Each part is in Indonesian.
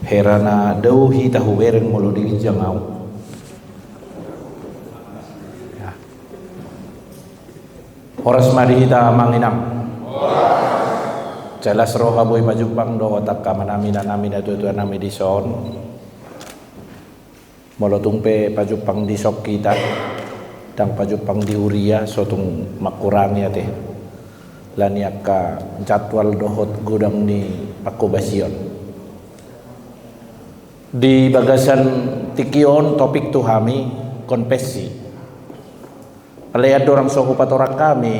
herana dauhi tahu bereng molo di jangau ya. Horas marihita manginam jelas roha boy majupang do otak kamanamina namina tuan nami di son molo tungpe pajupang di sok kita dang pajupang di uria sotung makurani ate laniak ka jadwal dohot gudang ni pakobasion di bagasan tikion topik tuhami konfesi pelihat dorang sohupat orang kami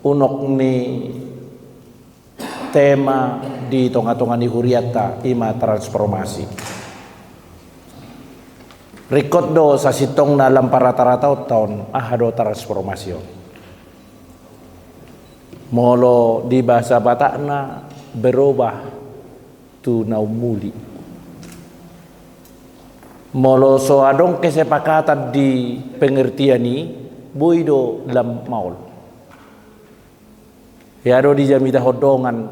unok ni tema di tonga-tonga ni huriata ima transformasi rekod do sa sitong na lamparata-rata tahun do transformasyon molo di bahasa Batak na berubah tu naumuli molo so adong kesepakatan di pengertian ni boido lam maul ya do di jamita hodongan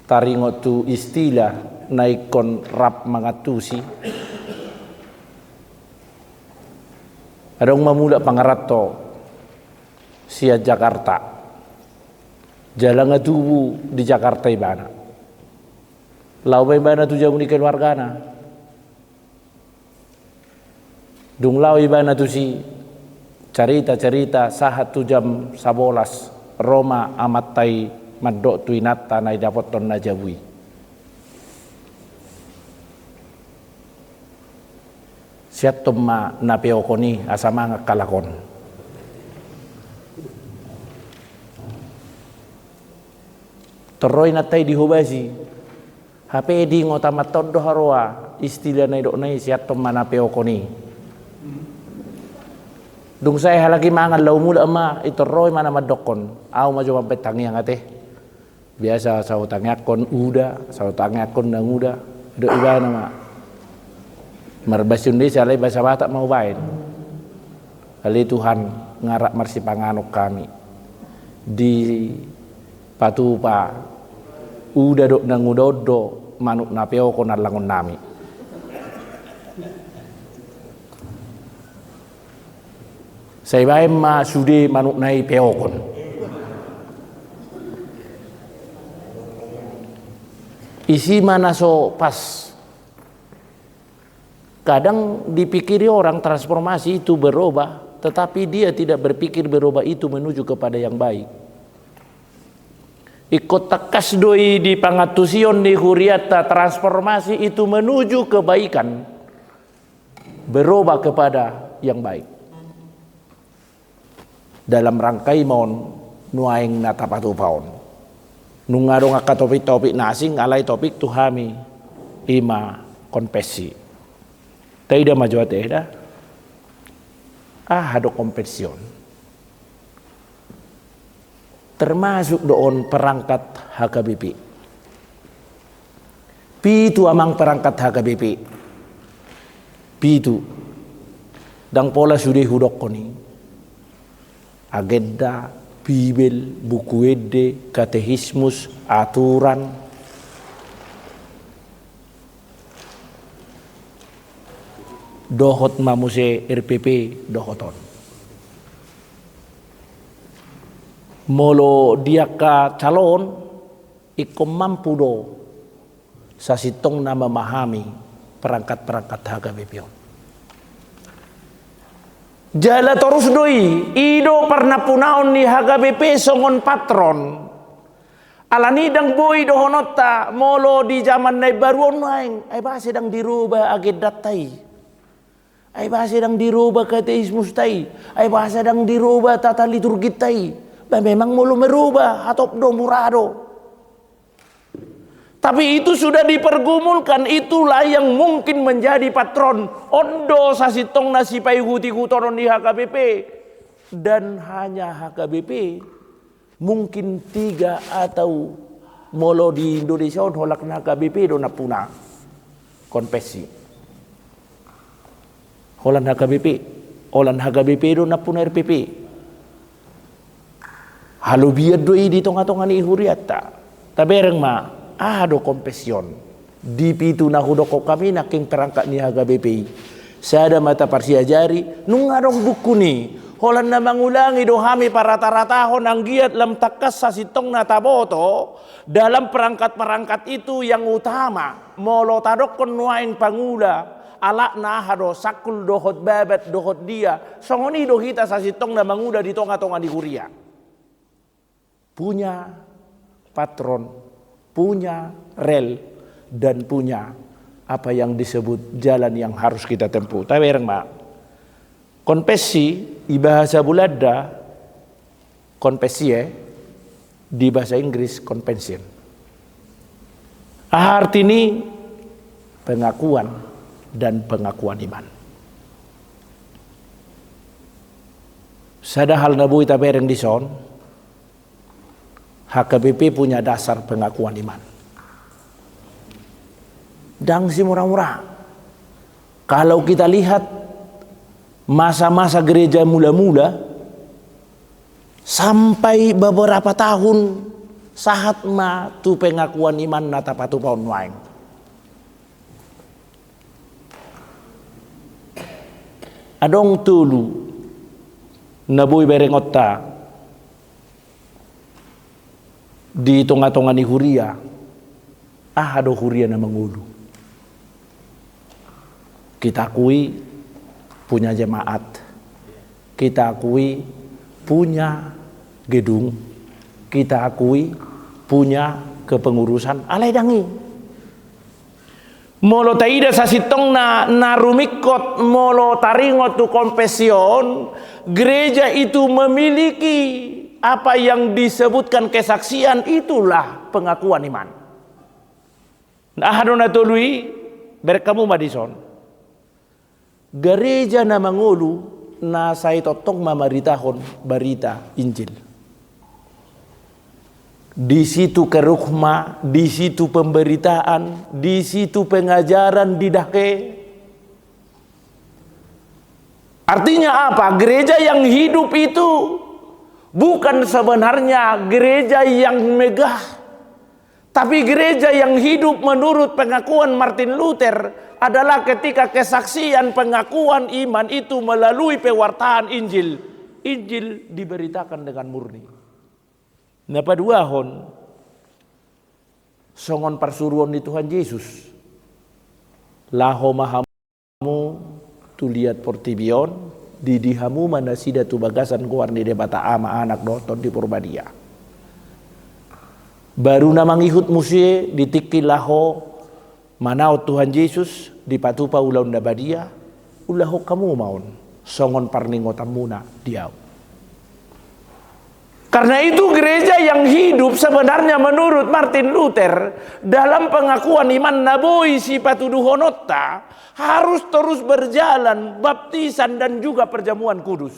taringot tu istilah naikon rap mangatusi adong mamula pangarato sia Jakarta jalan tubu di Jakarta ibana lau ibana tu jamu ni keluargana dung lau ibana tu si cerita sahat tu jam 11 Roma amatai madok tu inata nai dapat ton najabui siat tomma na peokoni asama ngakalakon teroy natai dihubasi HP di ngotamat todo haroa istilah nai dok nai siat tomma na peokoni dung saya halagi mangan lau mula ama itu roy mana madokon au maju sampai tangi yang ate biasa sau tangiakon uda sau tangiakon nang uda do ibana ma marbasun desa lai bahasa Batak mau bain kali Tuhan ngarak marsi panganok kami di patupa uda dok nang udodo manuk napeo konan langon nami saya bae ma sude manuk nai peokon isi mana so pas kadang dipikiri orang transformasi itu berubah tetapi dia tidak berpikir berubah itu menuju kepada yang baik ikut takas doi di pangatusion di huriata transformasi itu menuju kebaikan berubah kepada yang baik dalam rangkai mon nuaing natapatu paon nungarong aka topik-topik nasing alai topik tuhami ima konfesi taida maju ada hado kompetisi termasuk doon perangkat HKBP pitu amang perangkat HKBP pitu dang pola sudah hudok koni agenda Bibel buku ede katekismus aturan dohot mamuse RPP dohoton molo dia ka calon ikom mampu do sasitong na memahami perangkat-perangkat HKBP jala terus doi ido pernah punaon ni HKBP songon patron alani dang boy dohonota molo di zaman nai baruon naing ai ba sedang dirubah agenda tai ai bahasa sedang dirubah katekismus tai ai bahasa sedang dirubah tata liturgi tai memang mulu merubah atau do murado tapi itu sudah dipergumulkan itulah yang mungkin menjadi patron ondo sasitong nasi payuti kutoron di HKBP dan hanya HKBP mungkin 3 atau molo di Indonesia holak HKBP do napuna konfesi Holan HKBP do napuna RPP halu biad doi di tonga-tonga ni huriata tabereng ma do kompesion. Di pitu na hudoko kami naking perangkat ni haga BPI. Saya ada mata parsiajari, nung adong buku ni, holan na mangulangi dohami para taratahon ang giat lam takas sa sitong nataboto, dalam perangkat-perangkat itu yang utama, molo tadok konwain pangula, alak na hado sakul dohot babet dohot dia, songoni dohita sa sitong na manguda di tonga-tonga di Huria. Punya patron, punya rel, dan punya apa yang disebut jalan yang harus kita tempuh. Tapi mak, konfesi di bahasa Bulada, konfesi di bahasa Inggris convention. Arti ini pengakuan dan pengakuan iman. Sada hal nabu ita bereng di son, HKBP punya dasar pengakuan iman. Dan si murah-murah. Kalau kita lihat masa-masa gereja mula-mula sampai beberapa tahun saat ma tu pengakuan iman nata patu paun waing. Adong tulu nabuy berengota di tonga-tonga ni Huria, ado Huria na mangulu. Kita akui punya jemaat, kita akui punya gedung, kita akui punya kepengurusan alai dangi. Molo taida sa sitong na rumikot molo taringot tu konfesion, gereja itu memiliki apa yang disebutkan kesaksian, itulah pengakuan iman. Nah hadona tului berkamu madison. Gereja na mangulu na say totong mamaritahon berita Injil. Di situ kerukma, di situ pemberitaan, di situ pengajaran didake. Artinya apa? Gereja yang hidup itu bukan sebenarnya gereja yang megah, tapi gereja yang hidup menurut pengakuan Martin Luther adalah ketika kesaksian pengakuan iman itu melalui pewartaan Injil. Injil diberitakan dengan murni. Napa duahon songon persuruan di Tuhan Yesus. Laho mahamu tu lihat portibion di dihamu mana sida tu bagasan kuar di debata ama anak doton di Purbadia. Baru namang ihut musie ditiki laho manao Tuhan Yesus di patupa ulaun nabadia ulaho kamu maun songon parningotam muna diau. Karena itu gereja yang hidup sebenarnya menurut Martin Luther dalam pengakuan iman naboi si patuduhonota harus terus berjalan baptisan dan juga perjamuan kudus.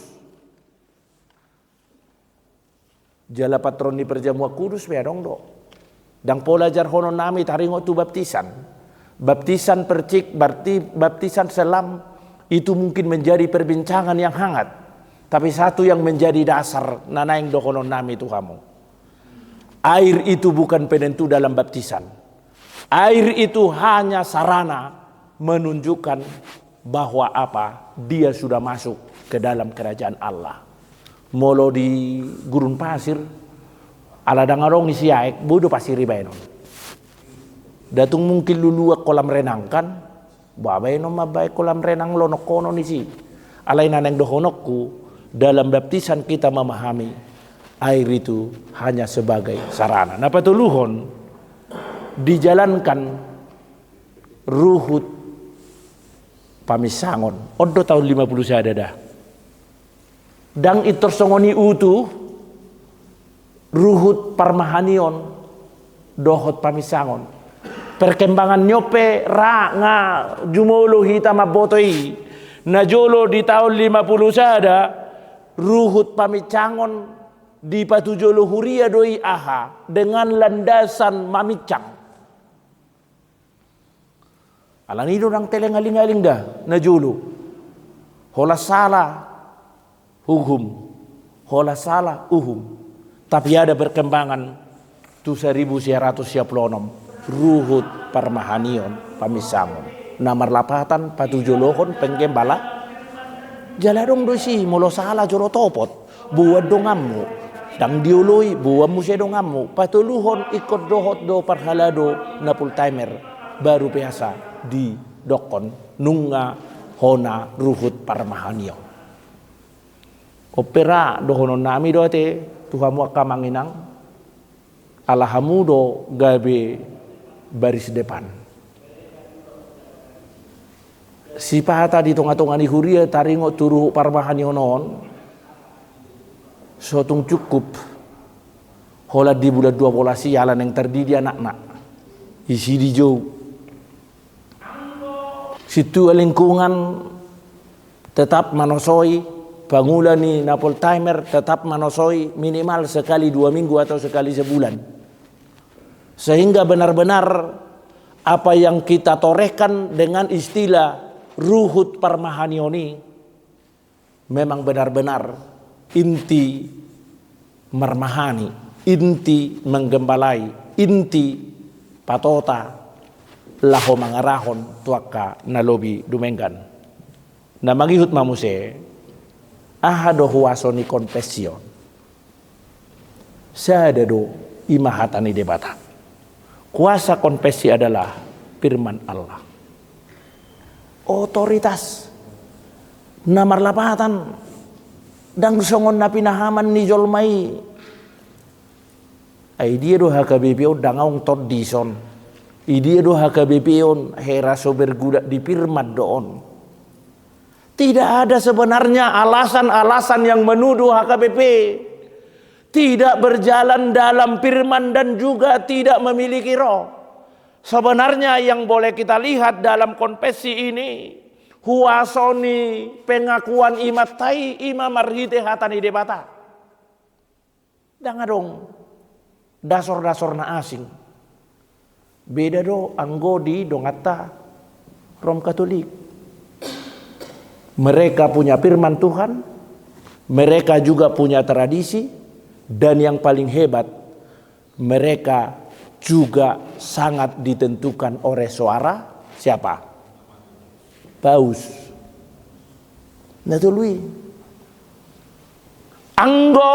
Jala patron di perjamuan kudus medong do. Dan pola jarhono nami taringo tu baptisan. Baptisan percik berarti baptisan selam itu mungkin menjadi perbincangan yang hangat. Tapi satu yang menjadi dasar nanaing dohonon nami itu kamu. Air itu bukan penentu dalam baptisan. Air itu hanya sarana menunjukkan bahwa apa? Dia sudah masuk ke dalam kerajaan Allah. Molo di gurun pasir, ala dangarong isi aek, bodo pasir ibaenon. Datung mungkin luluak kolam renang kan? Babaenon mabay kolam renang lonok kono nisi. Alay naneng dohonokku. Dalam baptisan kita memahami air itu hanya sebagai sarana. Nah patuluhon dijalankan ruhut pamisangon. Odo tahun 50 saya dah. Dang itorsongoni utu ruhut parmahanion dohot pamisangon. Perkembangan nyope ra nga jumolo hita mabotoi. Najolo di tahun 50 saya ruhut pamicangon di patujolo Huria doi aha dengan landasan mamicang. Alani dorang telengaling-aling dah najolo. Hola salah hukum, hola salah uhum. Tapi ada perkembangan tu 1926 ruhut parmahanion pamisangon. Namar lapatan patujolohon penggembala. Jaladong dosi molo salah jolo topot. Buat dongamu. Dang diului buat musya dongamu. Patuluhon ikut dohot do parhalado na full timer. Baru biasa di dokon nunga hona ruhut parmahanion. Opera dohonon nami dote tuhamu akamanginang. Alhamudo gabe baris depan. Si pata di tonga-tonga ni huria taringo turu parmahanionon. Sotung cukup. Hola di bulan 12 yalan yang terdiri anak-anak. Isi di jauh. Situ lingkungan tetap manosoi. Bangulan ni napol timer tetap manosoi minimal sekali 2 minggu atau sekali sebulan. Sehingga benar-benar apa yang kita torehkan dengan istilah ruhut parmahanioni memang benar-benar inti marmahani, inti menggembalai, inti patota laho mangarahon tuaka nalobi dumenggan. Na mangihut mamuse ahado huasoni konfesion. Sadado imahatani debata. Kuasa konfesi adalah firman Allah. Otoritas namar lapatan dang songon na pinahaman ni jolmai. Ay dia do HKBP dangaung tod dison. Dia do HKBP hera so bergudak di firman doon. Tidak ada sebenarnya alasan-alasan yang menuduh HKBP tidak berjalan dalam firman dan juga tidak memiliki roh. Sebenarnya yang boleh kita lihat dalam konfesi ini huasoni pengakuan imatai imam marhite hatani debata. Jangan dong dasor-dasor na asing. Beda do anggodi dongata Rom Katolik. Mereka punya firman Tuhan, mereka juga punya tradisi. Dan yang paling hebat, mereka juga sangat ditentukan oleh suara siapa? Paus. Natului. Anggo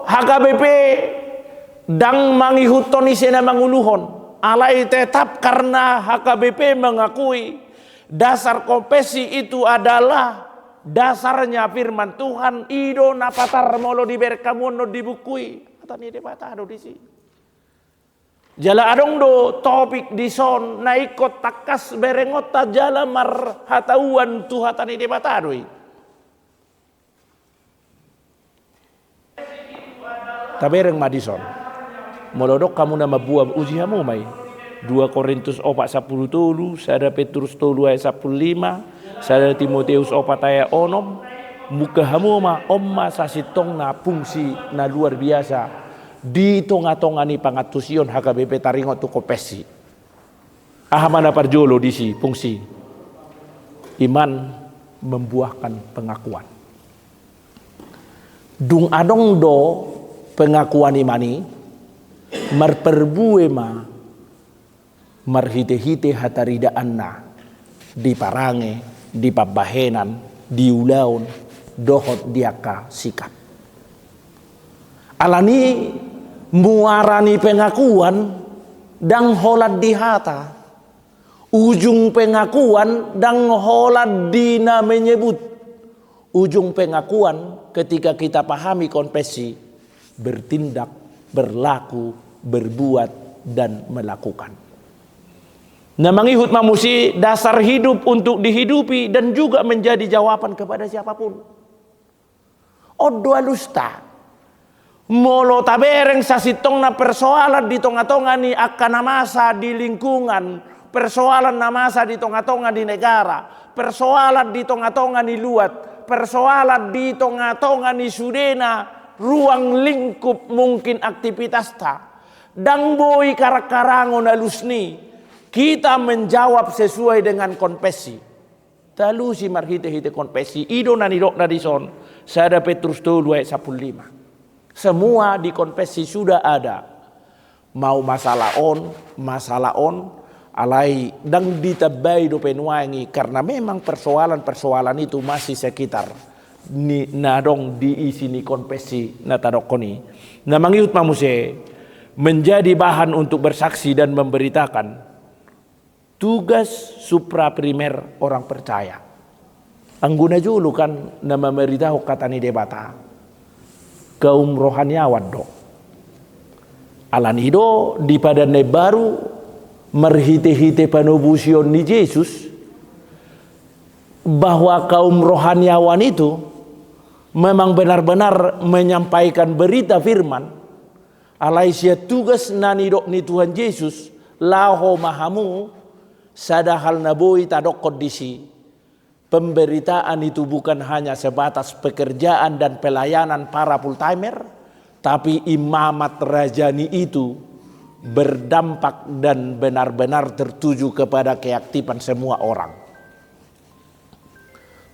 HKBP dang mangihutoni sena manguluhon. Alai tetap karena HKBP mengakui dasar konfesi itu adalah dasarnya firman Tuhan. Ido napatar molo diberkamun no dibukui kata ni debata ado di sini jala adong do topik dison naikot takas berengota jala mar hatauan tu hatani debata adoi tabereng madison molodok kamu nama buah uji hamu mai 2 Korintus 4:10 sada Petrus 2:15 sada Timoteus 4:6 muka hamuma omma sasitong na fungsi na luar biasa di tonga-tonga ni pangatusion HKBP taringot tu kopesi ahamana parjolo disi fungsi iman membuahkan pengakuan dung adong do pengakuan imani marperbue ma marhite-hite hataridaan na di parange, di pabahenan, di ulaon, dohot diaka sikap. Alani muarani pengakuan dang holat di hata. Ujung pengakuan dang holat dina menyebut. Ujung pengakuan ketika kita pahami konfesi bertindak, berlaku, berbuat dan melakukan. Nah mengihut mamusi dasar hidup untuk dihidupi dan juga menjadi jawaban kepada siapapun. Odo alusta. Molo tabereng sasitong na persoalan di tonga-tonga ni akan namasa di lingkungan. Persoalan namasa di tonga-tonga di negara. Persoalan di tonga-tonga ni luat. Persoalan di tonga-tonga ni sudena. Ruang lingkup mungkin aktivitas ta. Dang boy karak-karangon alusni. Kita menjawab sesuai dengan konfesi. Talu si marhite-hite konfesi. Ido nanidok nadison. Sada Petrus 2:15. Semua di konfesi sudah ada. mau masalah on alai dang ditabai do penuangi, karena memang persoalan itu masih sekitar ni nadong diisi ni konfesi na tadokoni na mangiut mamuse menjadi bahan untuk bersaksi dan memberitakan tugas supraprimer orang percaya. Angguna julu kan na memberitahu kata ni debata kaum rohaniawan do alanido di padane baru merhite-hite panubusion ni Yesus bahwa kaum rohaniawan itu memang benar-benar menyampaikan berita firman alaisia tugas nanidok ni Tuhan Yesus laho mahamu sadahal naboi tadok kondisi. Pemberitaan itu bukan hanya sebatas pekerjaan dan pelayanan para full timer, tapi imamat rajani itu berdampak dan benar-benar tertuju kepada keaktifan semua orang.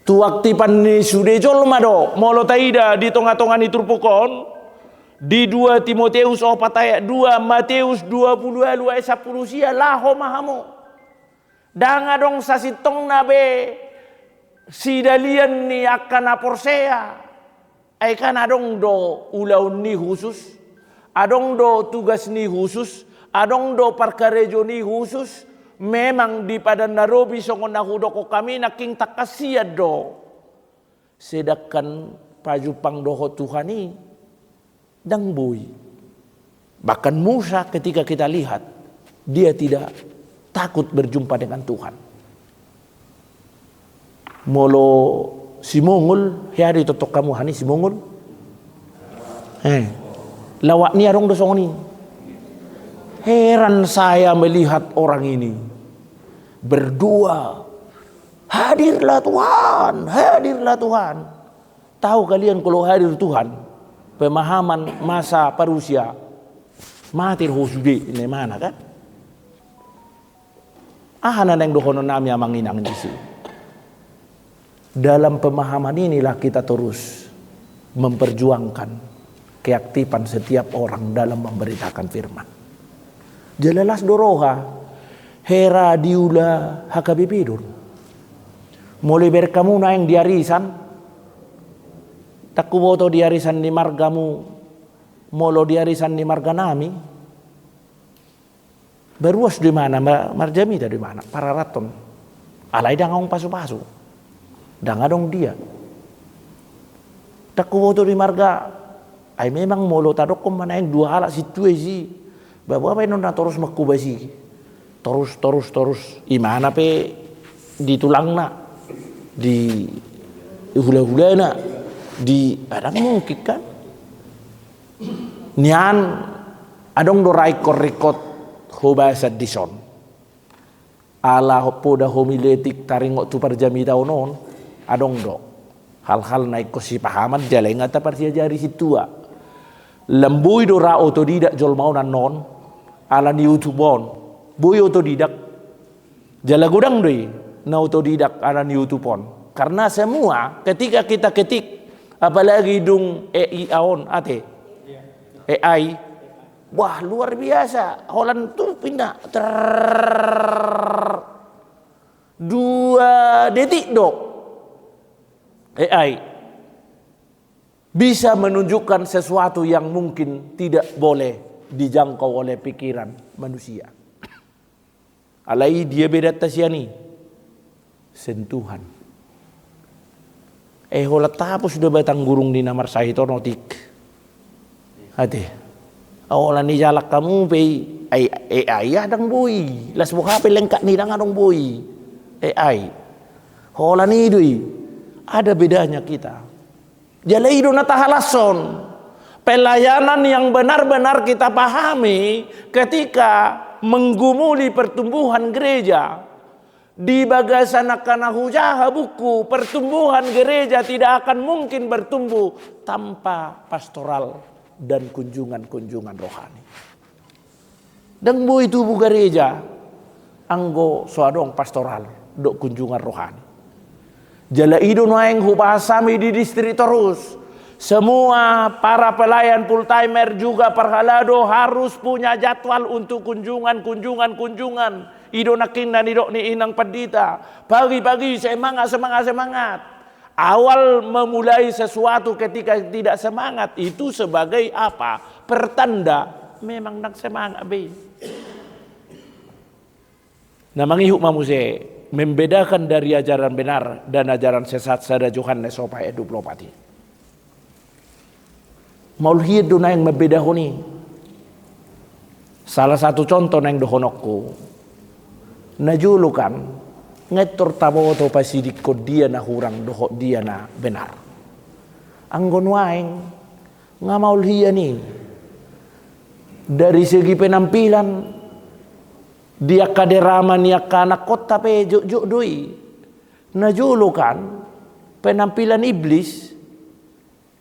Tu aktifan ni sudah jolma do molo taida di tonga-tonga ni turpukon di 2 Timoteus 4 ayat 2, Matius 20 ayat 10 sia laho mahamu danga dong sasitong nabe si dalian ni akan aporsea ay kan adong do ulaun ni khusus, adong do tugas ni khusus, adong do parkarejo ni khusus. Memang di padan narobi songon nahudoko kami naking takasiad do. Sedangkan pajupang doho Tuhani dang bui. Bahkan Musa ketika kita lihat dia tidak takut berjumpa dengan Tuhan. Molo si Mongol hari totok kamu hani si Mongol. Lawak ni arong do songoni. Heran saya melihat orang ini berdua, hadirlah Tuhan, hadirlah Tuhan. Tahu kalian kalau hadir Tuhan, pemahaman masa parusia mati hosbi ini mana kan? Ahana yang dohono nami amang inang disi. Dalam pemahaman inilah kita terus memperjuangkan keaktifan setiap orang dalam memberitakan firman. Jalalas doroha hera diula hakabibidur. Mulai berkamu na yang diarisan takuboto diarisan di margamu molo diarisan di marga nami beruas di mana marjami dari mana para raton alai dangong pasu-pasu dangadong dia takuboto di marga ay memang molo tadokom mana yang 2 halak situasi bahwa apa non terus makubasi terus imana pe ditulangna di hula-hulana di adang mungkin kan nian adong do raikor-rikot hobasa dison ala poda homiletik taringok tu parjami taunon adong do hal-hal naik kosi pahaman jalenga ta parsia jari situa lembui do ra otodidak jol maunan non ala ni YouTubeon boy otodidak jala gudang doi na otodidak ala ni YouTubeon karena semua ketika kita ketik apalagi dung AI aon ate AI wah luar biasa Holland tuh pindah 2 detik dok AI bisa menunjukkan sesuatu yang mungkin tidak boleh dijangkau oleh pikiran manusia. Alai dia beda tasiani sentuhan. Hola tapo sudah batang gurung di namar sahito notik. Hati. Awalan ni jalak kamu pe AI adang boy. Las buka pe lengkap ni dang adong boy. AI. Hola ni dui. Ada bedanya kita. Jalai do natahalason. Pelayanan yang benar-benar kita pahami ketika menggumuli pertumbuhan gereja di bagasana hujaha buku pertumbuhan gereja tidak akan mungkin bertumbuh tanpa pastoral dan kunjungan-kunjungan rohani. Dan bu itu bu gereja anggo soadong pastoral dok kunjungan rohani. Jala idon waeng hubasami di distrik terus Semua para pelayan full timer juga perhalado harus punya jadwal untuk kunjungan. Ido nakin dan ido ni inang pendita. Pagi-pagi semangat. Awal memulai sesuatu ketika tidak semangat itu sebagai apa? Pertanda memang nak semangat be. Nah mangihuk mamuse membedakan dari ajaran benar dan ajaran sesat sada Yohanes sopa eduplopati. Maulhid duna yang membedahoni. Salah satu contoh yang dohonokku. Najulukan ngetor tabo to pasidik ko dia na hurang doho dia na benar. Anggon waeng nga maulhiya ni. Dari segi penampilan dia kaderaman dia kanak kota pe juk doi. Najulukan penampilan iblis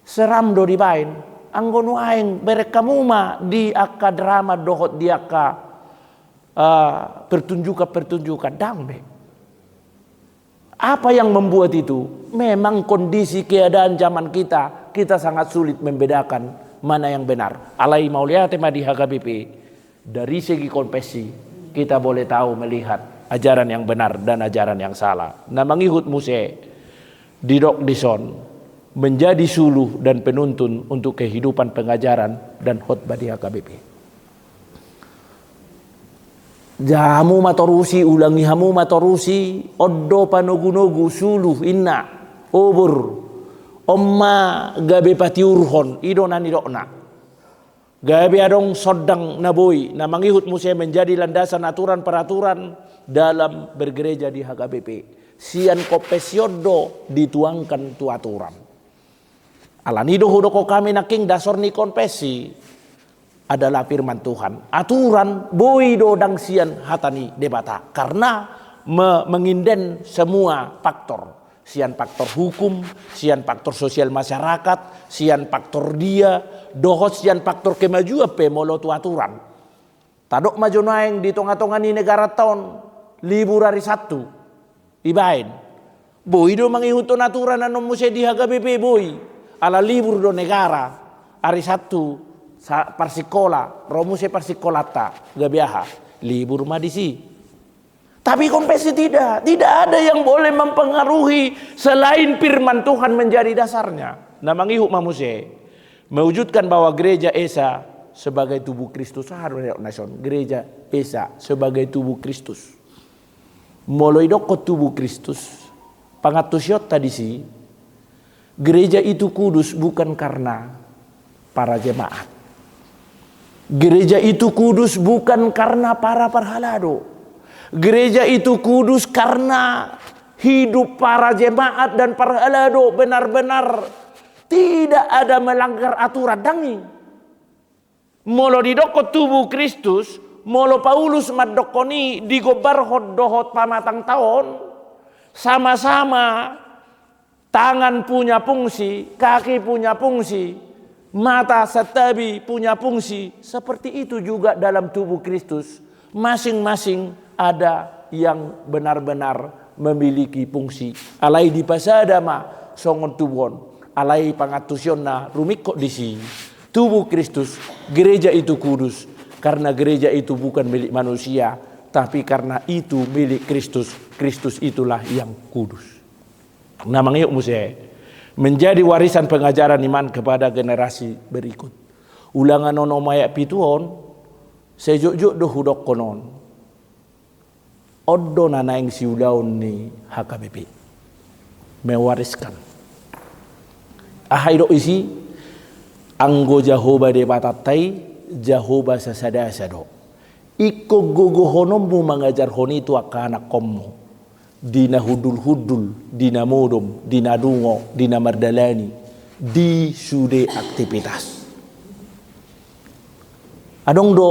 seram do di bain. Anggon waeng berekamuma di akka drama dohot di akka pertunjukan dambe. Apa yang membuat itu? Memang kondisi keadaan zaman kita sangat sulit membedakan mana yang benar. Alai maulia tema di HKBP dari segi konfesi kita boleh tahu melihat ajaran yang benar dan ajaran yang salah. Nah mengikut Muse di Dok Dison menjadi suluh dan penuntun untuk kehidupan pengajaran dan khotbah di HKBP. Jamu matorusi ulangi hamu matorusi oddo panogu-nogu suluh inna obur omma gabe patiurhon idona nidokna gabe adong sodang naboi na mangihut Muse menjadi landasan aturan peraturan dalam bergereja di HKBP. Sian kopesyodo dituangkan tu aturan. Alanido hudoko kami naking dasor ni konfesi adalah firman Tuhan. Aturan boy dodang sian hatani debata karena menginden semua faktor. Sian faktor hukum, sian faktor sosial masyarakat, sian faktor dia, dohot sian faktor kemajuan pemolo tu aturan. Tadok maju naeng di tengah-tengah ni negara tahun libur hari Sabtu. Ibain. Boy do mangihutun aturan anu Muse di HKBP boy. Ala libur do negara hari Sabtu parsikola romuse parsikolata gabiaha libur madisi. Tapi konfesi tidak ada yang boleh mempengaruhi selain firman Tuhan menjadi dasarnya. Nah mangihuk mamuse mewujudkan bahwa gereja Esa sebagai tubuh Kristus gereja Esa sebagai tubuh Kristus moloidoko tubuh Kristus pangatusyot tadi sih. Gereja itu kudus bukan karena para jemaat. Gereja itu kudus bukan karena para parhalado. Gereja itu kudus karena hidup para jemaat dan parhalado benar-benar tidak ada melanggar aturan dangi. Molo didoko tubuh Kristus, molo Paulus madokoni digobar dohot pamatang tahun, sama-sama tangan punya fungsi, kaki punya fungsi, mata setabi punya fungsi. Seperti itu juga dalam tubuh Kristus. Masing-masing ada yang benar-benar memiliki fungsi. Alai di pasadama songon tubon, alai pangatusyonna rumikko disi. Tubuh Kristus, gereja itu kudus karena gereja itu bukan milik manusia, tapi karena itu milik Kristus. Kristus itulah yang kudus. Nah mangiyuk Muse menjadi warisan pengajaran iman kepada generasi berikut. Ulangan nono mayak pituon sejuk-juk do hudok konon. Oddo nanaing siulaun ni HKBP mewariskan. Ahai do isi anggo Jahoba de batatai Jahoba sasada-sado. Iko gogohonommu mengajar honi tu anak kommu. Dina hudul-hudul, dina modom, dina dungo, dina mardalani, di sude aktivitas. Adong do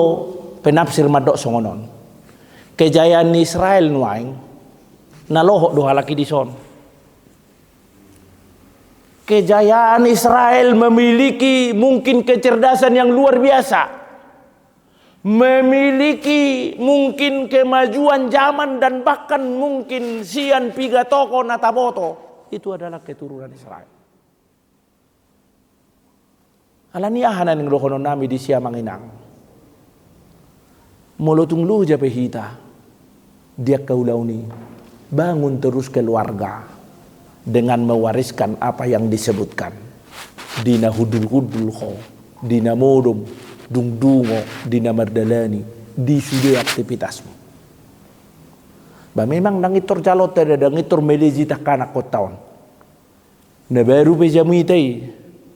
penafsir madok songonon. Kejayaan Israel nuaing nalohok do halaki dison. Kejayaan Israel memiliki mungkin kecerdasan yang luar biasa. Memiliki mungkin kemajuan zaman dan bahkan mungkin sian piga toko nataboto. Itu adalah keturunan Israel. Alani ahanan ng rohonon nami di siya manginang. Molotung lu jape hita. Dia kaulau ni bangun terus keluarga dengan mewariskan apa yang disebutkan. Dina hudul-hudul ko, dina modom, dungdungo, dina mardalani, di sudah aktivitasmu. Ba memang nangitor calot ada nangitor melejita kanak kotawan. Na baru bejamuitai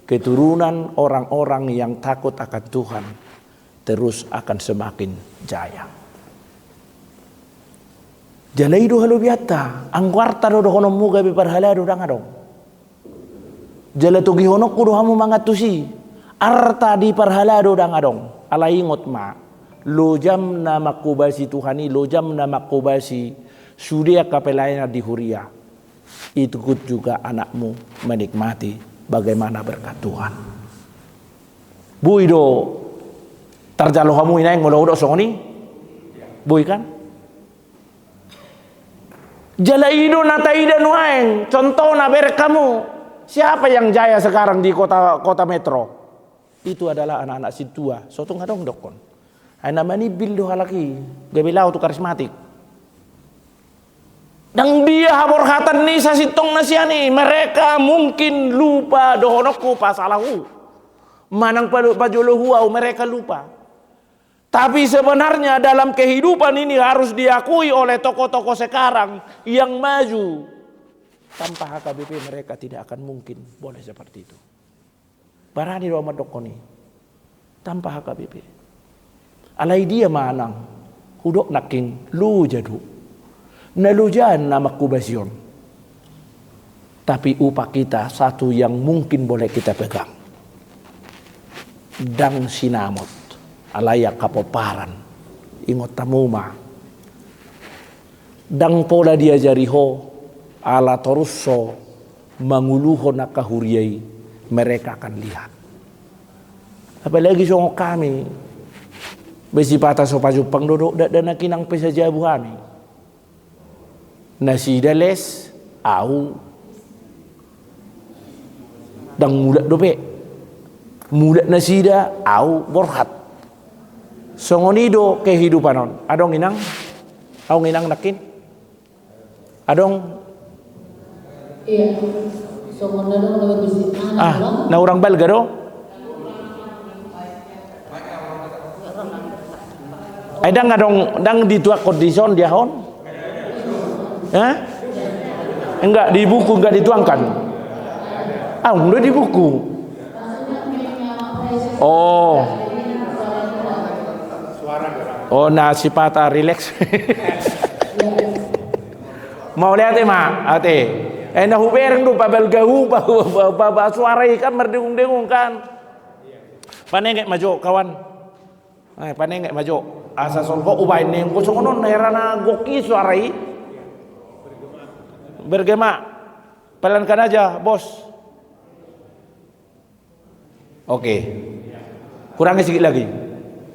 keturunan orang-orang yang takut akan Tuhan terus akan semakin jaya. Jalai do halu biata, angwarta do hono muga be parhala do dangadong. Jala togi hono kudu hamu mangatusi, arta di parhala do dangadong. Alaingot ma, lo jam na makubasi Tuhani, lo jam na makubasi sudia kapelaina di huria. Ikut juga anakmu menikmati bagaimana berkat Tuhan. Buido tarjalo kamu inaing molo-udo songoni. Bui kan? Jalaido nataida nuaeng, contoh na kamu. Siapa yang jaya sekarang di kota metro? Itu adalah anak-anak situa. Sotung hadong dokon. Ay namani bildo halaki, gabilaw tu karismatik. Dan dia haborhatan ni sa sitong na siya ni. Mereka mungkin lupa dohonokku pasalahu. Manang pajuluhuau mereka lupa. Tapi sebenarnya dalam kehidupan ini harus diakui oleh tokoh-tokoh sekarang yang maju. Tanpa HKBP mereka tidak akan mungkin boleh seperti itu. Barani Roma dokoni. Tanpa HKBP. Alai dia manang. Hudok naking lu jadu. Nalujan nama kubasyon. Tapi upah kita satu yang mungkin boleh kita pegang. Dang sinamot. Alaya kapoparan. Ingot tamuma. Dang pola dia jariho. Ala toruso. Manguluho na kahuriay. Mereka akan lihat. Apalagi song kami. Besi patah sopajupang dodok. Dan nakinang pesajabuhami. Nasidales. Au. Dang mulat dope. Mulat nasida. Au borhat. Songonido kehidupanon. Adong inang? Aong inang nakin? Adong? Iya. Songonado na bisik na orang balga do? Ay dang dituak kondison dia hon? Enggak di buku enggak dituangkan. Udah di buku. Oh, si Pata relax. Mau lihat ma, ate. Nahubereng do pabelgahu pa suara ikan merdengung-dengung kan. Panengek majo kawan. Panengek majo. Asa solko ubay neng kosong non herana goki suarai. Bergema. Pelankan aja, bos. Oke. Kurangnya sedikit lagi.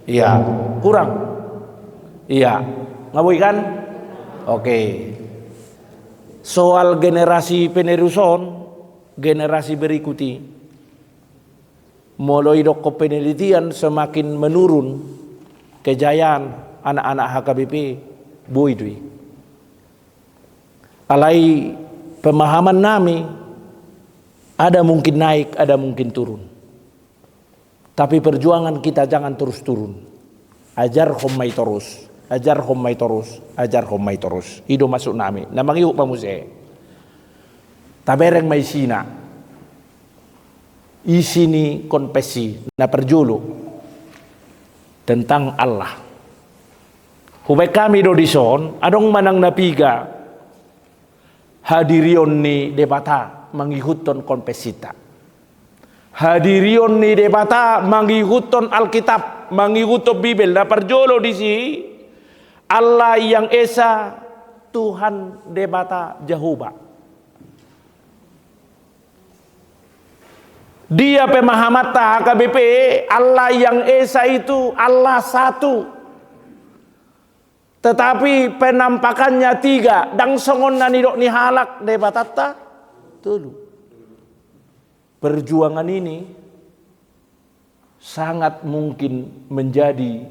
Iya, kurang. Iya, ngabui kan? Oke. Soal generasi peneruson, generasi berikuti, mulai dok penelitian semakin menurun kejayaan anak-anak HKBP buidui. Alai pemahaman nami ada mungkin naik, ada mungkin turun. Tapi perjuangan kita jangan terus turun. Ajar homai terus. Ajar homai terus, ajar homai terus. Ido masuk nami. Namang iu pamuse. Tabereng may sina. Isini konfesi na perjulu tentang Allah. Hubay kami do dison, adong manang napiga hadirion ni debata mangikuton konfesita. Hadirion ni debata mangikuton Alkitab, mangikuton Bibel na perjulu di si Allah yang Esa, Tuhan debata Jehovah. Dia pemahamata HKBP, Allah yang Esa itu Allah satu. Tetapi penampakannya tiga. Dang songon na nidok ni halak debatata. Tulu. Perjuangan ini sangat mungkin menjadi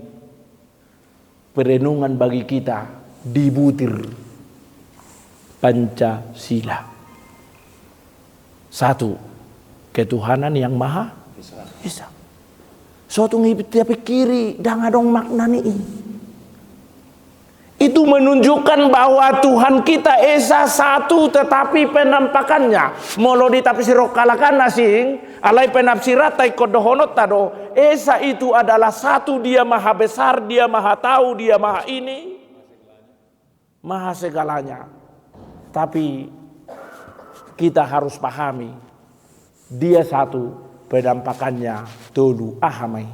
perenungan bagi kita di butir Pancasila. Satu, ketuhanan yang Maha Esa. Suatu ngipit pikiri dah ngadong makna nih. Itu menunjukkan bahwa Tuhan kita Esa satu, tetapi penampakannya molo ditafsir kalakan nasing alai penafsirat tai kodohonot tado. Esa itu adalah satu, dia maha besar, dia maha tahu, dia maha ini, maha segalanya. Tapi kita harus pahami dia satu, penampakannya tolu ahamai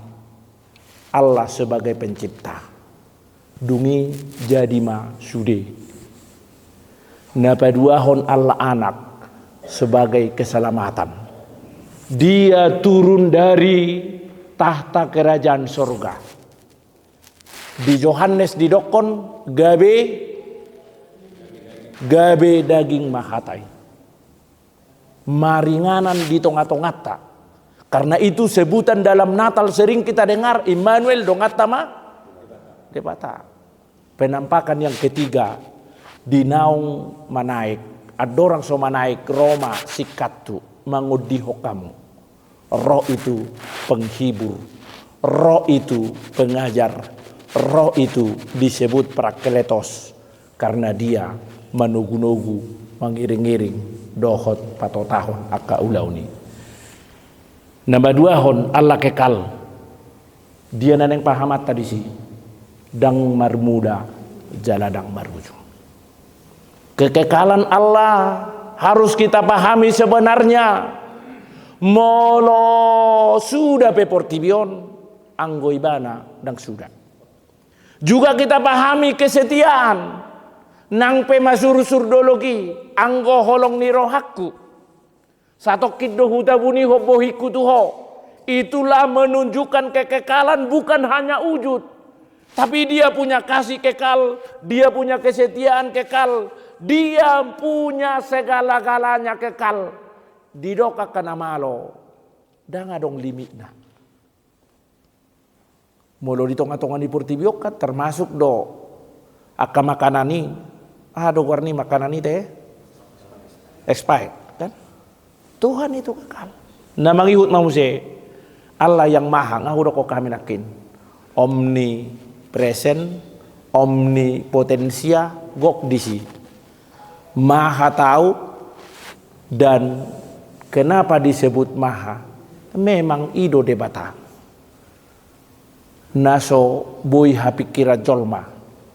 Allah sebagai pencipta. Dungi jadi ma sude. Napa duahon Allah anak sebagai keselamatan. Dia turun dari tahta kerajaan surga. Di Yohanes didokon gabe daging mahatai. Maringanan di tongat-tongata. Karena itu sebutan dalam Natal sering kita dengar Immanuel dongata ma debata. Penampakan yang ketiga di naung manaik. Ada orang so manaik Roma sikatu mangudiho kamu. Roh itu penghibur, roh itu pengajar, roh itu disebut Parakletos karena dia menugu-nugu, mengiring-iring dohot patotahon aka ulauni. Nomor dua hon Allah kekal. Dia naneng pahamat tadi sih. Dang marmuda jaladang marujung. Kekekalan Allah harus kita pahami sebenarnya. Molo sudah peportibion anggoibana dan sudah. Juga kita pahami kesetiaan nang pemasur surdologi anggo holong nirohaku. Satokid dohuta buni hobohiku tuho. Itulah menunjukkan kekekalan bukan hanya wujud. Tapi dia punya kasih kekal, dia punya kesetiaan kekal, dia punya segala-galanya kekal. Didoka kana malo, dah ngadong limitna. Molo di tonga-tonga di purtibiokat termasuk do aka makanani, do warni makanani teh expired kan? Tuhan itu kekal. Namang ihut mamuse Allah yang maha ngahudo ko kami nakin. Omni present, omnipotensia, gok disi, maha tahu. Dan kenapa disebut maha? Memang ido debata. Naso boy hapikira jolma,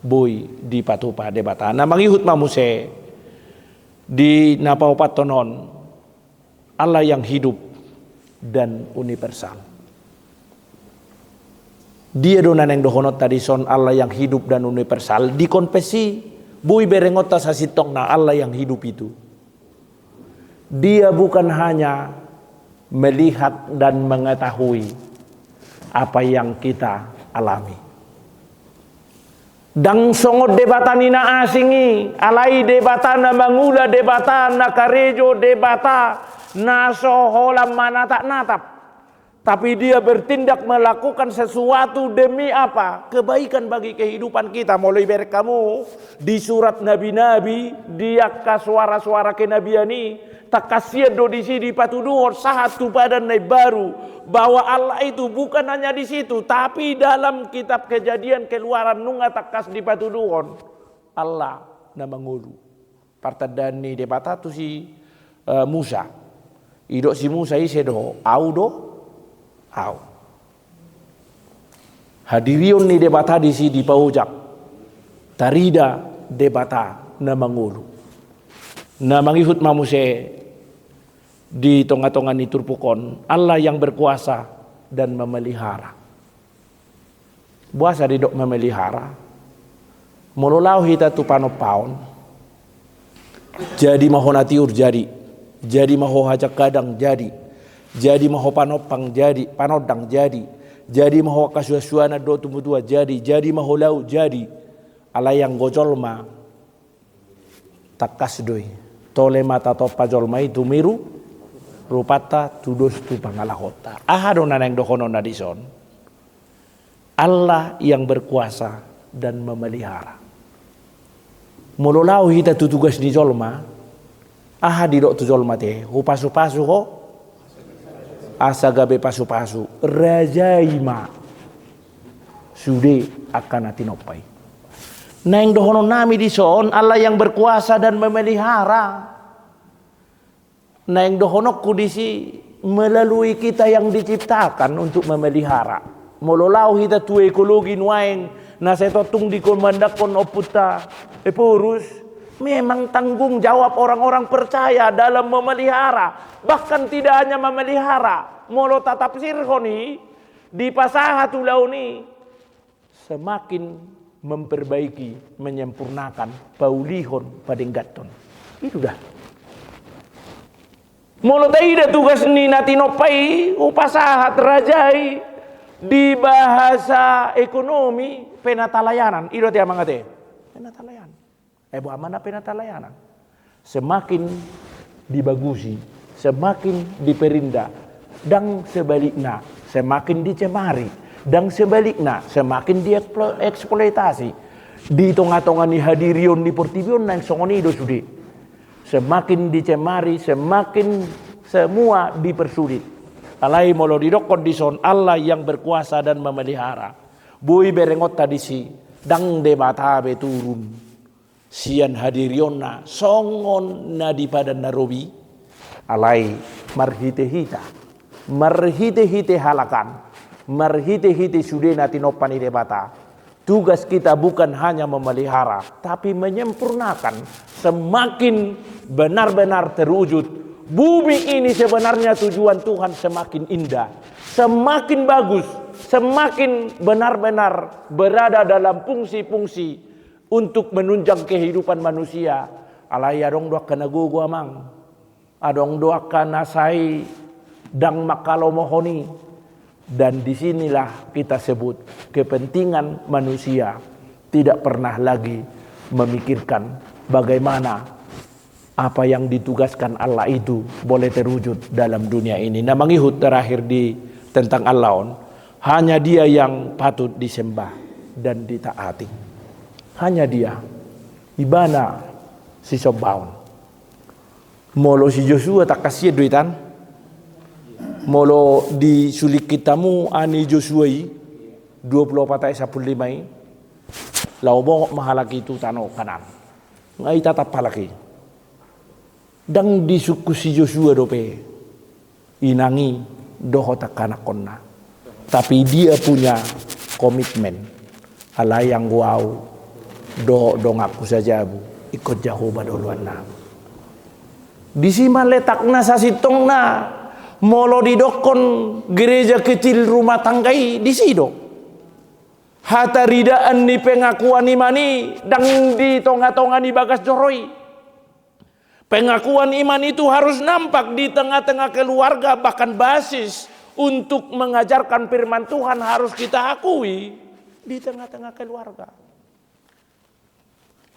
boy di patupa debata. Namang ihut mamuse di napaupat tonon Allah yang hidup dan universal. Dia donan yang dohonot tadi son Allah yang hidup dan universal. Di konfesi bui berengot sasitong na Allah yang hidup itu. Dia bukan hanya melihat dan mengetahui apa yang kita alami. Dang songot debatanina asingi, alai debatana mangula debatana karejo debata nasoholam manata natap. Tapi dia bertindak melakukan sesuatu demi apa? Kebaikan bagi kehidupan kita. Mulai dari kamu di surat nabi-nabi, dia ka suara-suara kenabian ini, tak kasihan do di sini patuduhor satu pada nabi baru bahwa Allah itu bukan hanya di situ, tapi dalam kitab Kejadian keluaran nunga takas di patuduhon Allah nama ngulu. Partadani debata tu si Musa. Idok si Musa isedo audo au. Hadirion ni debata di sini paujak. Tarida debata nama ngulu. Nama ngihut mamuse di tonga-tonga ni turpukon Allah yang berkuasa dan memelihara. Buasa didok memelihara. Mululau hita tu panopaun. Jadi mahonatiur jadi maho hajak kadang jadi maho panopang panodang jadi maho kasuasuana do tumbutua jadi maho lau ala yang gojolma takas doi tole mata to pajolma itu miru rupata tudos tu pangalahota. Ahado na nang dokono na dison. Allah yang berkuasa dan memelihara. Mololau hita tutugas di jolma, di dok tu jolma te, pasu-pasu ho, asagabe pasu-pasu, rajaima, sude akan atinopai. Neng dohono nami di son, Allah yang berkuasa dan memelihara. Neng dohono kudisi melalui kita yang diciptakan untuk memelihara. Mololau hita tu ekologi nuaeng. Na setotung di komandakon oputa purus, memang tanggung jawab orang-orang percaya dalam memelihara. Bahkan tidak hanya memelihara, molo tatap sirhoni di pasaha tulauni semakin memperbaiki, menyempurnakan paulihon padenggaton. Itu dah. Molo taida tugas ni natinopai upasaha terajai di bahasa ekonomi penatalayanan. Iro tiang mangate penatalayanan. Bu amana penatalayanan. Semakin dibagusi, semakin diperindah, dan sebaliknya semakin dicemari, dan sebaliknya semakin dieksploitasi. Di tengah-tengah ni hadirion di portibion nang songonido sudi. Semakin dicemari, semakin semua dipersulit. Alai molo didok kondison Allah yang berkuasa dan memelihara. Bui berengot tadi si dang debatabe turun. Sian hadirionna songon na di padan narobi. Alai marhite-hita. Marhite-hite halakan. Marhite-hite sude nati nopani debata. Tugas kita bukan hanya memelihara, tapi menyempurnakan. Semakin benar-benar terwujud. Bumi ini sebenarnya tujuan Tuhan semakin indah, semakin bagus, semakin benar-benar berada dalam fungsi-fungsi untuk menunjang kehidupan manusia. Alai adong doa kana gugu amang, adong doa kana sai dang makalo mohoni, dan disinilah kita sebut kepentingan manusia tidak pernah lagi memikirkan bagaimana apa yang ditugaskan Allah itu boleh terwujud dalam dunia ini. Nah mangihut terakhir di tentang Allah, hanya Dia yang patut disembah dan ditaati. Hanya Dia. Ibana si Sobaun. Molo si Joshua tak kasih duitan. Molo di sulik kitamu ani Joshua 24 ayat 15. Lau bongok mahalaki itu tano kanan. Ngai tatap palaki. Dang di suku si Joshua dope inangi doho takana konna, tapi dia punya komitmen ala yang wow doho dong aku saja bu ikut jauh badoluan na di sima letakna sasitong na molo di dokon gereja kecil rumah tanggai di sido hata ridaan ni pengakuan imani dang di tonga-tonga ni bagas joroi. Pengakuan iman itu harus nampak di tengah-tengah keluarga, bahkan basis untuk mengajarkan firman Tuhan harus kita akui di tengah-tengah keluarga.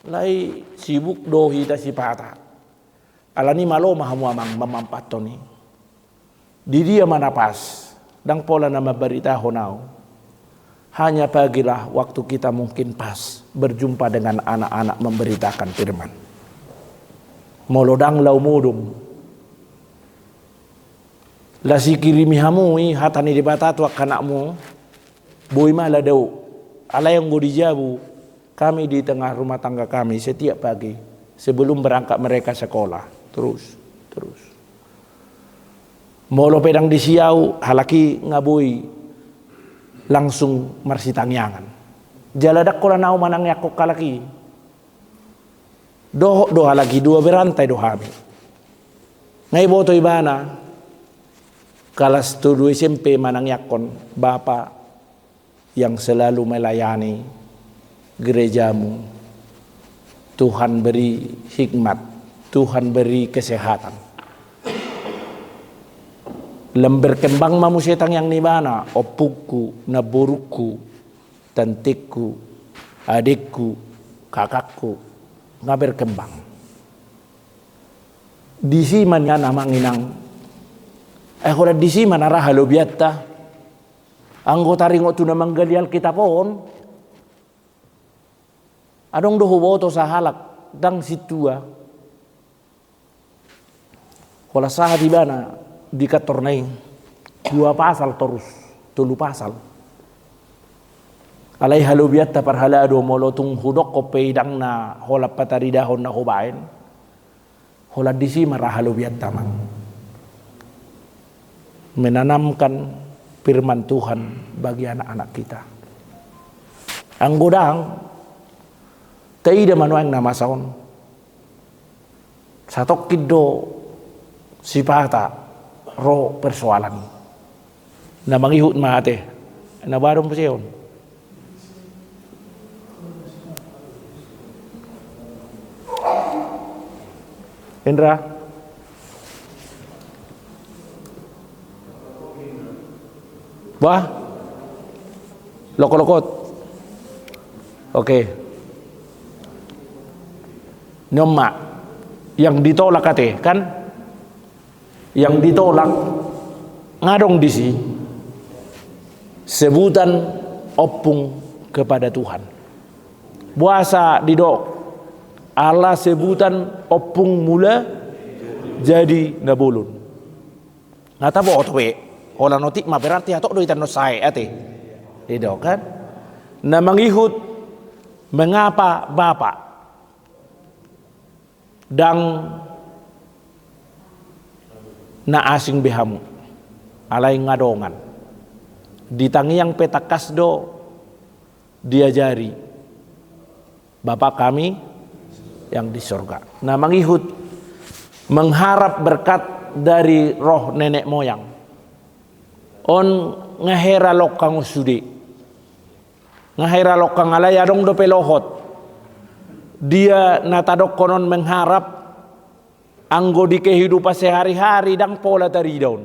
Lai sibuk dohi ta sipata. Alani malo mahamuamang mamampatoni. Di dia mana pas, dang pola nama berita honau. Hanya pagilah waktu kita mungkin pas berjumpa dengan anak-anak memberitakan firman. Molodang lau mudum lasi kirimi hamui hatani di batatu kanakmu boy mala dau ala yang dijabu kami di tengah rumah tangga kami setiap pagi sebelum berangkat mereka sekolah terus molo pedang di siau halaki ngabui langsung marsitangyangan jaladak kola nau manang yakok kalaki doha lagi dua berantai dohami. Ngai boto ibana kelas 2 SMP manang yakon bapak yang selalu melayani gerejamu. Tuhan beri hikmat, Tuhan beri kesehatan. Lember kembang mamusetang yang nibana opuku, naburuku, tantikku, adikku, kakakku nggak berkembang. Di simannya namang inang Hola di si manara halo biatta. Anggota ringo tu na manggalial kita pon. Adong do boto sa halak dang situa. Hola saha di bana di katornai 2 pasal terus, 3 pasal. Alai halo biatta parhalado molotung hudok ko peidang na hola pataridahon na hubain. Hola di si marah halo biatta mang. Menanamkan firman Tuhan bagi anak-anak kita. Ang godang taida manuang nama saon. Satok kido sipata ro persoalan. Na mangihut mate. Na barong po siyon. Indra. Wah. Lokot-lokot. Oke. Nyoma yang ditolak kate kan? Yang ditolak ngadong disi sebutan opung kepada Tuhan. Puasa didok Allah sebutan opung mula jadi nabulun. Ngata bo otwe. Ola notik ma berarti atok do itan no sae ate. Itu kan? Na mangihut mengapa Bapak dang na asing behamu alai ngadongan ditangiang petakas do diajari Bapak kami yang di surga. Nah mangihut mengharap berkat dari roh nenek moyang. On ngahera lokang usudi. Ngahera lokang alay adong do pelohot. Dia natadok konon mengharap anggo di kehidupan sehari-hari dang pola tari daun.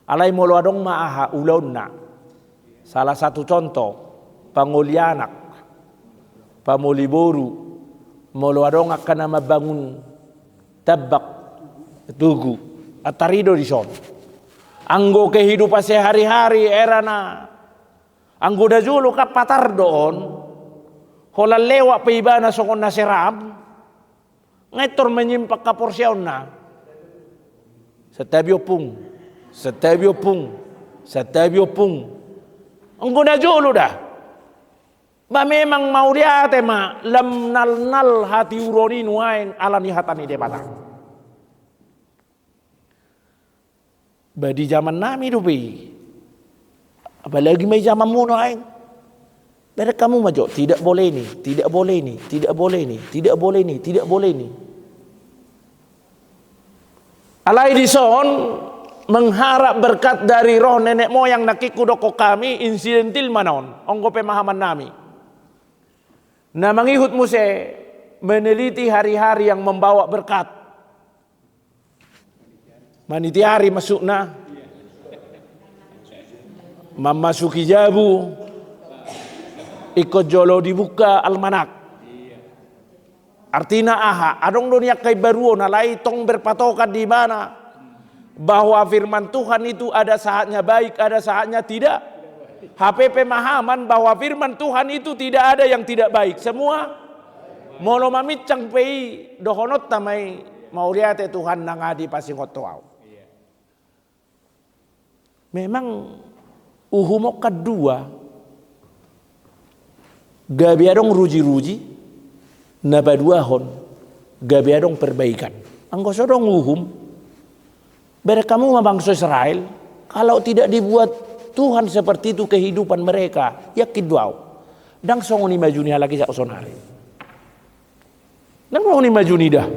Alay molo adong maaha ulaun na. Salah satu contoh pangulianak, pamuliboru, molo adong akan mabangun tabak tugu atarido di son. Anggo kehidupan sehari-hari era na anggo da julu kapatar doon hola lewa pa iba na songon na seram ngaitor menyimpak kaporsyaon na setebyo pung anggo da julu dah ba memang mau dia tema lam nal hati uroni nuain alani hatani de batang. Di zaman nami dupi, apalagi may zaman muno ay, pero kamu majo tidak boleh ni, tidak boleh ni, tidak boleh ni, tidak boleh ni, tidak boleh ni. Alai di son mengharap berkat dari roh nenek moyang nakikudoko kami insidentil manon, onggo pemahaman nami. Na mangihut mo se meneliti hari-hari yang membawa berkat. Manitiari masuk na memasuki jabu ikut jolo dibuka almanak artina aha adong dunia kai baruo nalai tong berpatokan di mana bahwa firman Tuhan itu ada saatnya baik ada saatnya tidak. HP pemahaman bahwa firman Tuhan itu tidak ada yang tidak baik semua molo mamicang pei dohonot tamai mau lihat Tuhan nangadi pasingot toau. Memang uhumok kedua gabiadong ruji-ruji nabaduahon gabiadong perbaikan anggo sodong uhum bere kamu mabangsa Israel kalau tidak dibuat Tuhan seperti itu kehidupan mereka yakin duau dang songoni majuni lagi sak sonare dang songoni majuni dah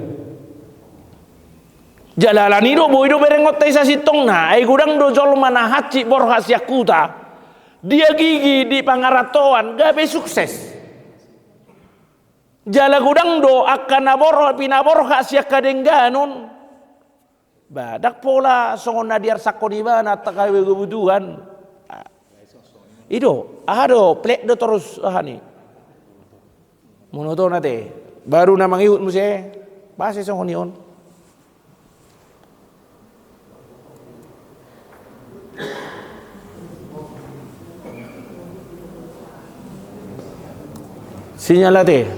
jalalani do boy do berengot tay sa sitong na ay gudang do jol mana haci borhas yakuta dia gigi di pangaratoan gabe sukses jala gudang do akan nabor pinaborhas yakadengganon badak pola songon nadiar sakoni bana takawe kebutuhan ido ado plek do terus ahani monoton nate baru na mangihut mo siya base songonion. Sinyal ate.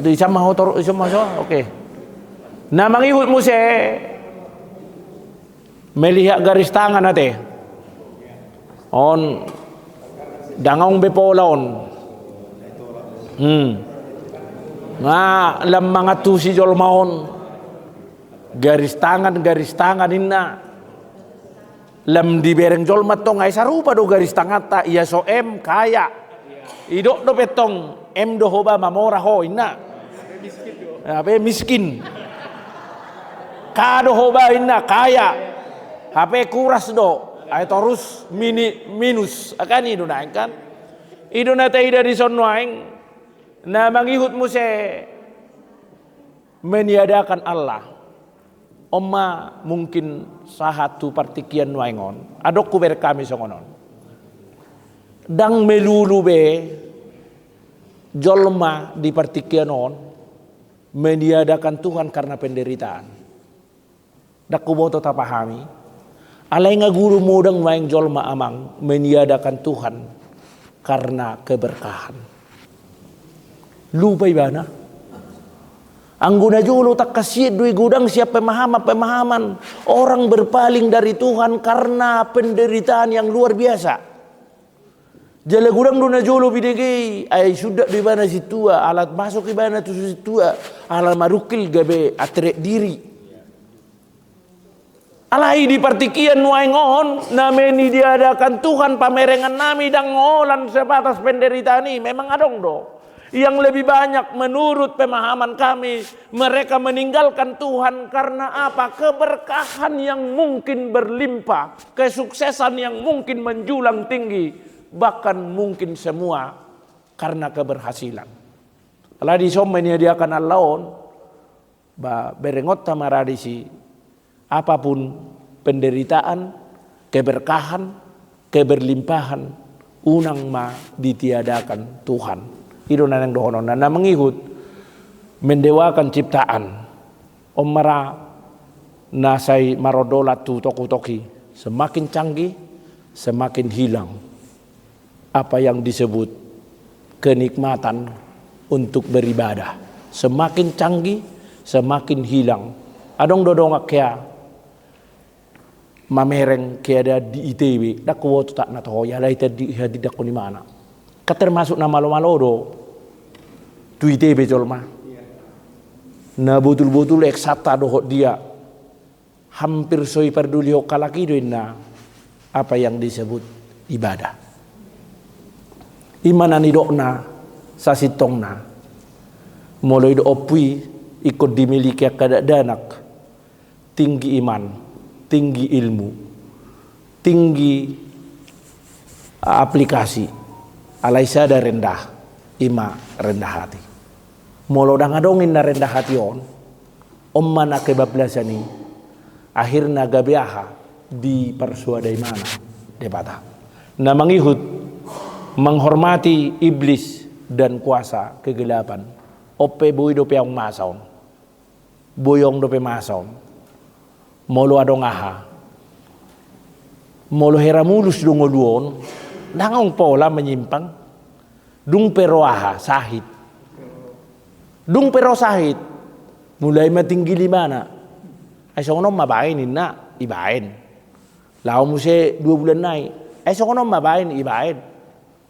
Di sama motor sama so. Oke. Na mangihut mo se melihat garis tangan ate. On dangong bepolaon. Nga lam mga tusi jolmaon. Garis tangan inna. Lam di bereng jolmat tong ay sarupa do garis tangan ta iya so kaya. Idok do petong do hoba mamora ho inna. Ape miskin. Kado hoba inna kaya. Ape kuras do. Ay terus minus akan itu naik kan. Itu nate ida di sonwaing na mangihut mo se meniadakan Allah. Oma mungkin sahatu partikian waingon. Adok kuber kami songonon. Dang melulube jolma di partikian on meniadakan Tuhan karena penderitaan. Dak kuboto ta pahami. Alai nga guru mudang waing jolma amang meniadakan Tuhan karena keberkahan. Lupa ibana. Angguna julu tak kasih dui gudang siap pemahaman. Orang berpaling dari Tuhan karena penderitaan yang luar biasa. Jala gudang duna julu bidegi ay sudah di mana situa alat masuk ibana tu situa alat marukil gabe atrek diri. Alai di partikian waingon nameni diadakan Tuhan pamerengan nami dan ngolan sebatas penderitaan ini memang adong do. Yang lebih banyak menurut pemahaman kami mereka meninggalkan Tuhan karena apa? Keberkahan yang mungkin berlimpah, kesuksesan yang mungkin menjulang tinggi, bahkan mungkin semua karena keberhasilan. Kalau di som menyediakan Allahon, berengot tamaradisi apapun penderitaan, keberkahan, keberlimpahan, unang ma ditiadakan Tuhan. Itu nanang dohonon na mengikut mendewakan ciptaan omara nasai marodola tu toki semakin canggih semakin hilang apa yang disebut kenikmatan untuk beribadah semakin canggih semakin hilang adong dodong kaya mamereng kaya ada di ITB dak kuwo tak na to ya lai tadi hadidak ko ni mana termasuk nama lo tu ITB jolma. Na betul-betul eksata dohot dia. Hampir soi perduli hokalaki doina apa yang disebut ibadah. Imanan idokna sasitongna. Mulai do opui ikut dimiliki kadadanak. Tinggi iman, tinggi ilmu, tinggi aplikasi. Alai sada rendah, ima rendah hati. Molo dang adongin na rendah hati on mana kebablasani, akhirnya gabiaha di persuadai mana debata. Na mangihut menghormati iblis dan kuasa kegelapan. Ope boy dope yang masaon, boyong dope masaon. Molo adong aha, molo heramulus dongoluon. Dangong pola menyimpang dung peroaha sahid dung pero sahid mulai matinggi di mana ay songonom mabain inna ibain lao mo se 2 bulan nai ay songonom mabain ibain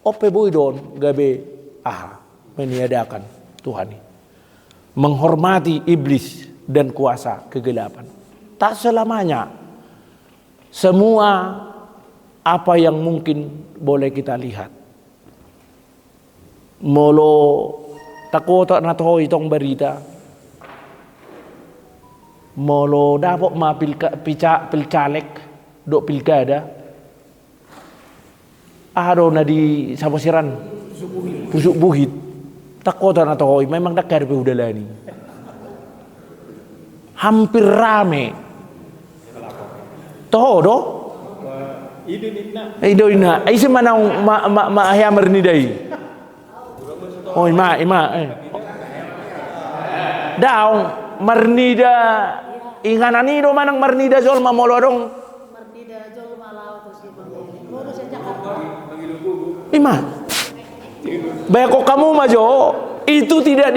ope boy don gabe aha meniadakan Tuhan ini menghormati iblis dan kuasa kegelapan tak selamanya semua apa yang mungkin boleh kita lihat. Molo takota na to itong berita. Molo dapat pilcaleg do pilkada. Ado na di Samosiran Pusuk Buhit. Takota na to memang dakar pe udalani. Hampir rame. Toho do Ido ina, ay si manang maahya merniday. Oh ima. Daw marnida inganan ido manang marnida jol mamolodong. Marnida jol malaw to si Ima. Beko kamu majo itu tidak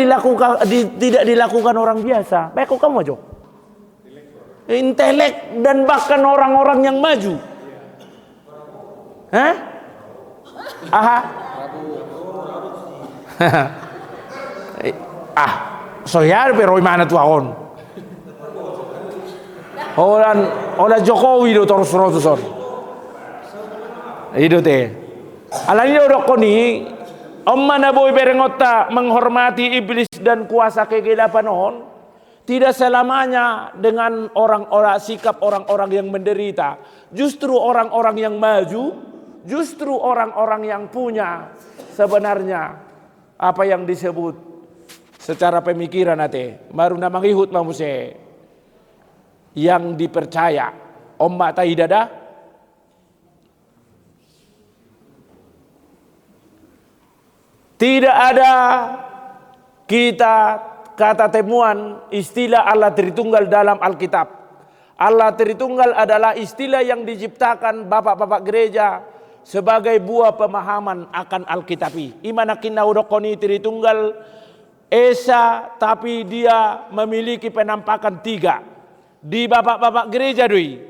dilakukan orang biasa. Beko kamu majo. Intelek dan bahkan orang-orang yang maju. Hah? Aha. Soyar pero mana tuh akon. Ola Jokowi do terus-terusan. Itu teh. Alani do koni Omma na boy berengota menghormati iblis dan kuasa kegelapan on. Tidak selamanya dengan orang-orang sikap orang-orang yang menderita. Justru orang-orang yang maju, justru orang-orang yang punya sebenarnya apa yang disebut secara pemikiran nanti. Baru nama ngihut mamuse yang dipercaya. Omma taidada. Tidak ada kita kata temuan istilah Allah Tritunggal dalam Alkitab. Allah Tritunggal adalah istilah yang diciptakan bapak-bapak gereja sebagai buah pemahaman akan Alkitabi. Imanakin naudokoni Tritunggal Esa, tapi dia memiliki penampakan 3. Di bapak-bapak gereja doi.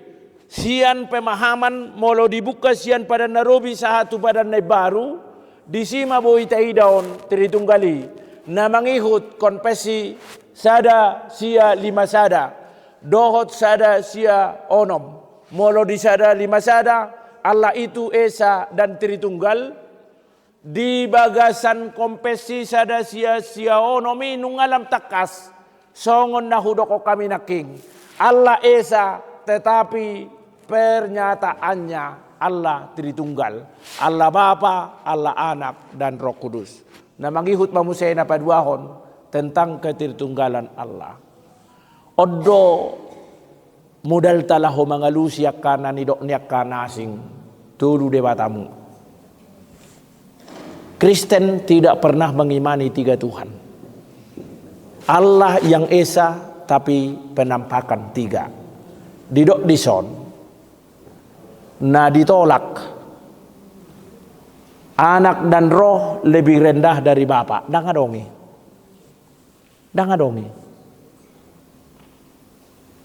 Sian pemahaman molo dibuka sian pada Nairobi satu pada baru. Di sima boi taidaon Tritunggali na mangihut konfesi sada sia 5 sada dohot sada sia onom molo di sada 5 sada Allah itu Esa dan Tritunggal di bagasan konfesi sada sia onomi nungalam takas songon nahudoko kami naking Allah Esa tetapi pernyataannya Allah Tritunggal, Allah Bapa, Allah Anak dan Roh Kudus. Na mangihut mamusay na paduahon tentang ketritunggalan Allah. Odo modal talaho mangalusiak kana nidok niak kanasing tulu debatamu. Kristen tidak pernah mengimani 3 Tuhan. Allah yang Esa tapi penampakan 3. Didok dison. Nah ditolak anak dan roh lebih rendah dari Bapa. Danga dongi.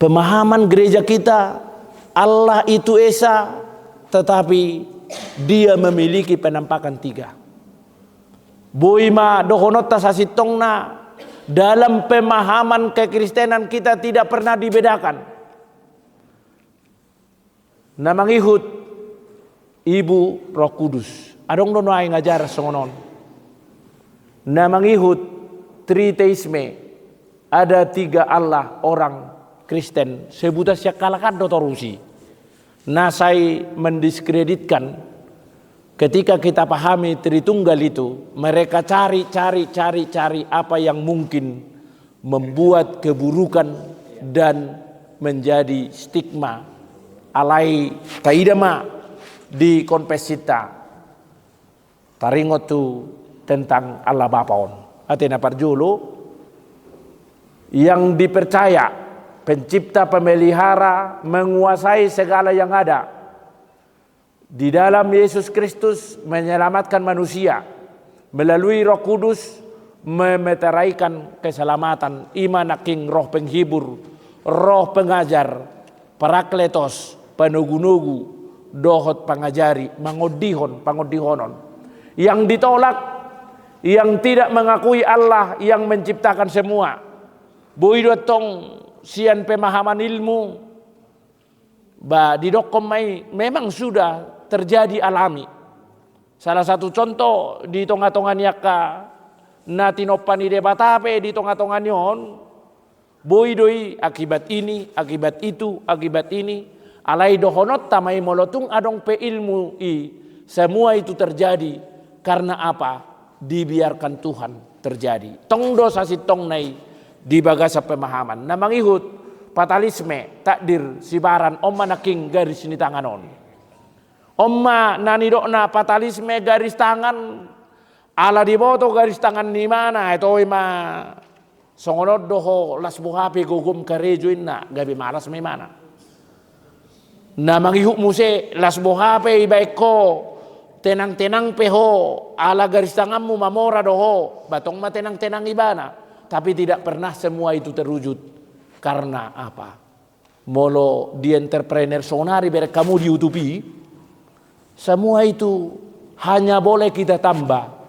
Pemahaman gereja kita Allah itu Esa tetapi dia memiliki penampakan 3. Boima dohonota sasitongna dalam pemahaman kekristenan kita tidak pernah dibedakan. Namangihut Ibu Roh Kudus. Adong dono ay ngajar songonon. Namangihut Triteisme. Ada 3 Allah orang Kristen. Sebutas siya kalakan dotorusi. Nasai mendiskreditkan ketika kita pahami Tritunggal itu. Mereka cari apa yang mungkin membuat keburukan dan menjadi stigma alai taidama di konfesita taringot tu tentang Allah Bapaon atina parjulu yang dipercaya pencipta pemelihara menguasai segala yang ada di dalam Yesus Kristus menyelamatkan manusia melalui Roh Kudus memeteraikan keselamatan iman aking roh penghibur roh pengajar parakletos panugu-nugu dohot pangajari pangodihonon yang ditolak yang tidak mengakui Allah yang menciptakan semua boidotong sian pemahaman ilmu di dokom mai memang sudah terjadi alami. Salah satu contoh di tonga-tongan yaka na tinopani debatape di tonga-tongan yon boidoi akibat ini akibat itu akibat ini alai dohonot tamai molotung adong pe ilmu semua itu terjadi karena apa dibiarkan Tuhan terjadi tong dosa si tong nai di bagasa pemahaman namangihut fatalisme takdir sibaran omma naking garis ni tanganon omma nanidokna fatalisme garis tangan ala diboto garis tangan ni mana itu ima songonod doho las buhapi gugum karejoin na gabi malas may mana na mangihuk muse las buhapi ibaiko tenang-tenang peho, ala garis tanganmu mamora doho, batong ma tenang-tenang ibana. Tapi tidak pernah semua itu terwujud. Karena apa? Molo di entrepreneur sonari bere kamu diutupi, semua itu hanya boleh kita tambah.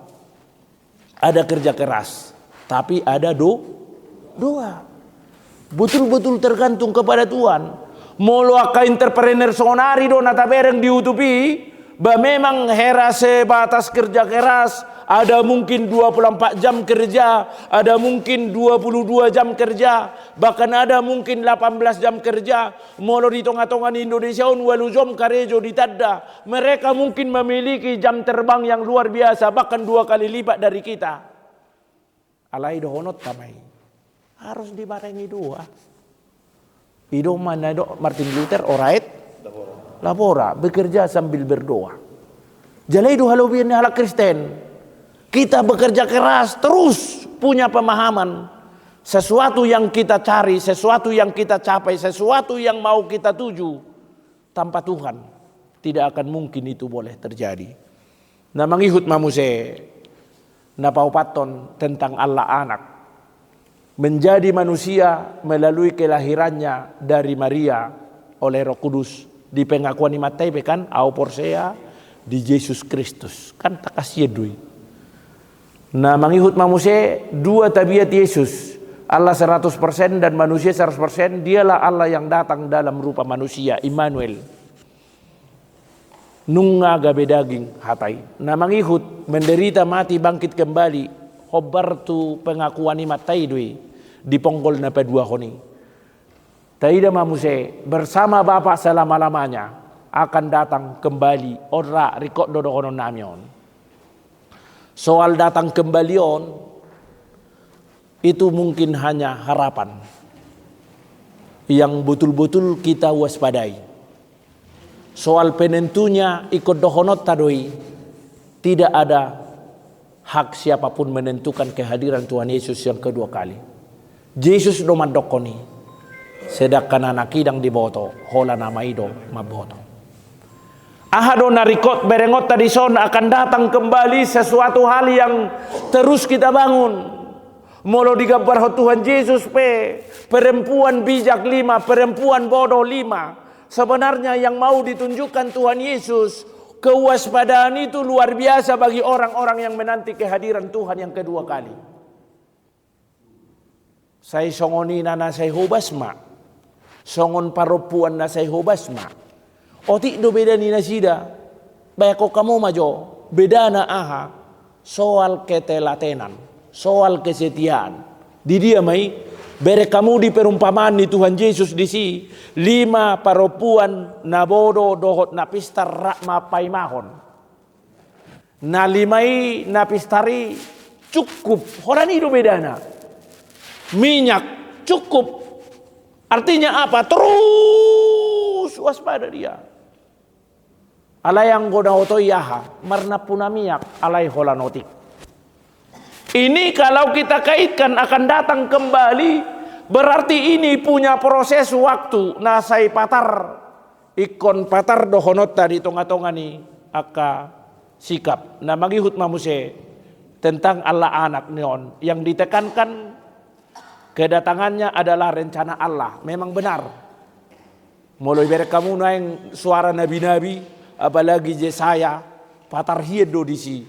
Ada kerja keras, tapi ada doa. Betul-betul tergantung kepada Tuhan. Molo aka entrepreneur sonari do nata bereng diutupi, bah memang hera sebatas kerja keras, ada mungkin 24 jam kerja, ada mungkin 22 jam kerja, bahkan ada mungkin 18 jam kerja. Molo di tengah-tengah Indonesia walujom karejo ditadda, mereka mungkin memiliki jam terbang yang luar biasa, bahkan 2 kali lipat dari kita. Alai dohonot tamai, harus dibarengi doa. Ido mana do Martin Luther orait labora bekerja sambil berdoa. Jalai do halobian halak Kristen. Kita bekerja keras terus punya pemahaman sesuatu yang kita cari, sesuatu yang kita capai, sesuatu yang mau kita tuju tanpa Tuhan tidak akan mungkin itu boleh terjadi. Nah mangihut mamuse na paupaton tentang Allah anak menjadi manusia melalui kelahirannya dari Maria oleh Roh Kudus di pengakuan Imatai kan au porsea di Yesus Kristus kan tak kasih dui. Nah mangihut mamuse dua tabiat Yesus, Allah 100% dan manusia 100%, dialah Allah yang datang dalam rupa manusia, Immanuel. Nunga gabe daging hatai. Nah mangihut menderita mati bangkit kembali. Hobar tu pengakuan Imatai dui di ponggol na pedua honi. Taida mamuse bersama Bapa selama-lamanya akan datang kembali ora rikot dodohonon namion. Soal datang kembali itu mungkin hanya harapan yang betul-betul kita waspadai. Soal penentunya ikut dohonot tadoi, tidak ada hak siapapun menentukan kehadiran Tuhan Yesus yang kedua kali. Yesus do madokoni, sedangkan anak idang diboto, hola nama ido maboto. Ahado narikot berengot tadi son akan datang kembali sesuatu hal yang terus kita bangun. Molo digambar Tuhan Yesus perempuan bijak 5, perempuan bodoh 5. Sebenarnya yang mau ditunjukkan Tuhan Yesus, kewaspadaan itu luar biasa bagi orang-orang yang menanti kehadiran Tuhan yang kedua kali. Saya songoni na saya hobasma, songon paropuan na saya hobasma. Otik do beda ni nasida, bayako kamu majo beda na aha soal ketelatenan, soal kesetiaan. Di dia mai bere kamu di perumpamaan ni Tuhan Yesus di si 5 paropuan na bodo dohot na pistar rakma paimahon. Na 5 na pistari cukup, horani do beda na. Minyak cukup. Artinya apa? Terus waspada dia. Alay ang godahoto yaha marna puna minyak alay holanotik. Ini kalau kita kaitkan akan datang kembali, berarti ini punya proses waktu. Nasai patar ikon patar dohonot tadi tonga-tonga ni aka sikap. Nah magihut mamuse tentang Allah anak neon yang ditekankan. Kedatangannya adalah rencana Allah. Memang benar. Mulai dari kamu naing suara nabi-nabi, apalagi Yesaya, patar hiedo disi,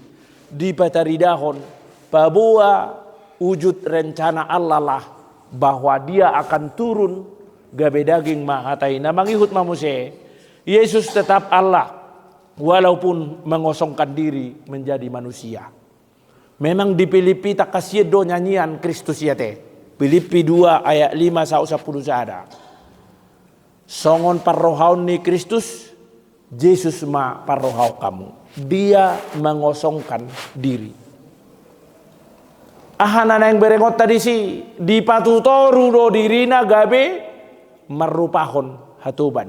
di patari dahon, bahwa wujud rencana Allah lah, bahwa dia akan turun gabe daging mahatai. Nah mangihut mamuse, Yesus tetap Allah, walaupun mengosongkan diri menjadi manusia. Memang di Filipi tak kasih do nyanyian Kristus yate. Filipi 2 ayat 5 sampai 10 ada. Songon parrohaun ni Kristus, Yesus ma parrohau kamu. Dia mengosongkan diri. Ahana yang berengot tadi si di patutoru do dirina gabe merupahon hatuban.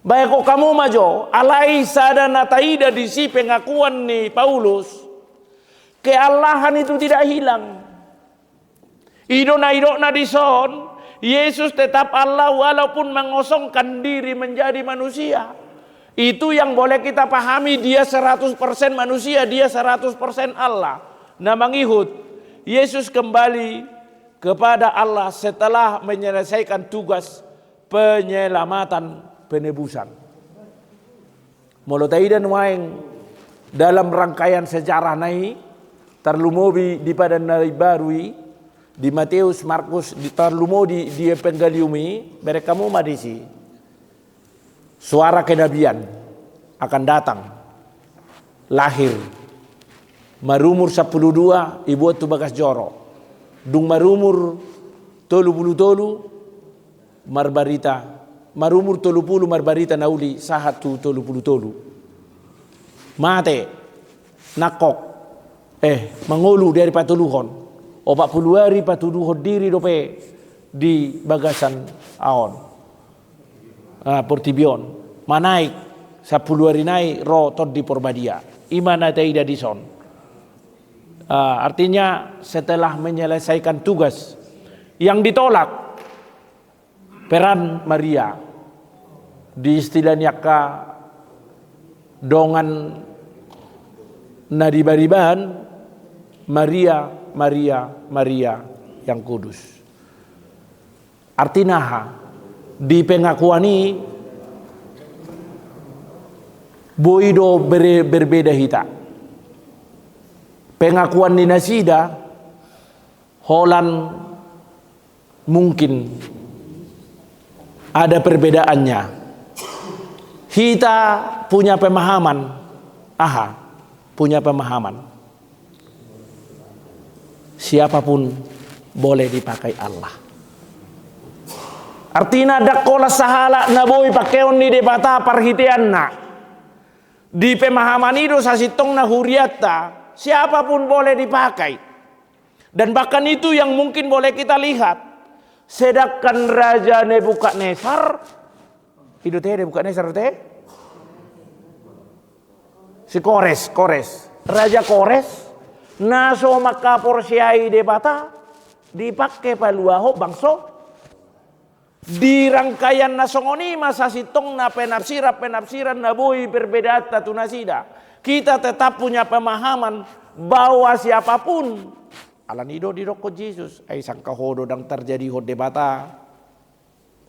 Baik kok kamu majo alai sada nataida di si pengakuan ni Paulus. Keallahan itu tidak hilang. Idona di Yesus tetap Allah walaupun mengosongkan diri menjadi manusia. Itu yang boleh kita pahami, dia 100% manusia, dia 100% Allah. Nah mengihut, Yesus kembali kepada Allah setelah menyelesaikan tugas penyelamatan penebusan. Molotai dan waeng dalam rangkaian sejarah nai terlumobi di pada nari barui di Matius, Markus, di terlumodi di Evangeliumi mereka mau madisi. Suara kenabian akan datang, lahir, marumur 12 ibu tu bagas joro, dung marumur 30 marbarita, marumur 30 marbarita nauli sahatu 30 mate nakok mengulu dari patuluhon 40 hari patuluhon diri dope di bagasan aon. Portibion manaik 10 hari naik ro tod di Porbadia imana taida dison. Artinya setelah menyelesaikan tugas yang ditolak peran Maria di istilahnya ka dongan nadibaribahan Maria yang kudus. Artinya di pengakuan ini boido berbeda hita. Pengakuan di Nasida Holland mungkin ada perbedaannya. Kita punya pemahaman, punya pemahaman. Siapapun boleh dipakai Allah. Artinya dakola sahala na boy pakeon ni debata parhitian na. Di pemahaman itu sasitong na huriata, siapapun boleh dipakai. Dan bahkan itu yang mungkin boleh kita lihat. Sedangkan Raja Nebukadnezar, itu teh Nebukadnezar teh, si Kores, Raja Kores, naso makaporsiai debata, dipakai paluaho bangso. Di rangkaian nasongoni masa sitong na penafsiran na boy berbeda tatu nasida. Kita tetap punya pemahaman bahwa siapapun alanido di roko Yesus ay sangka hodo dang terjadi hode bata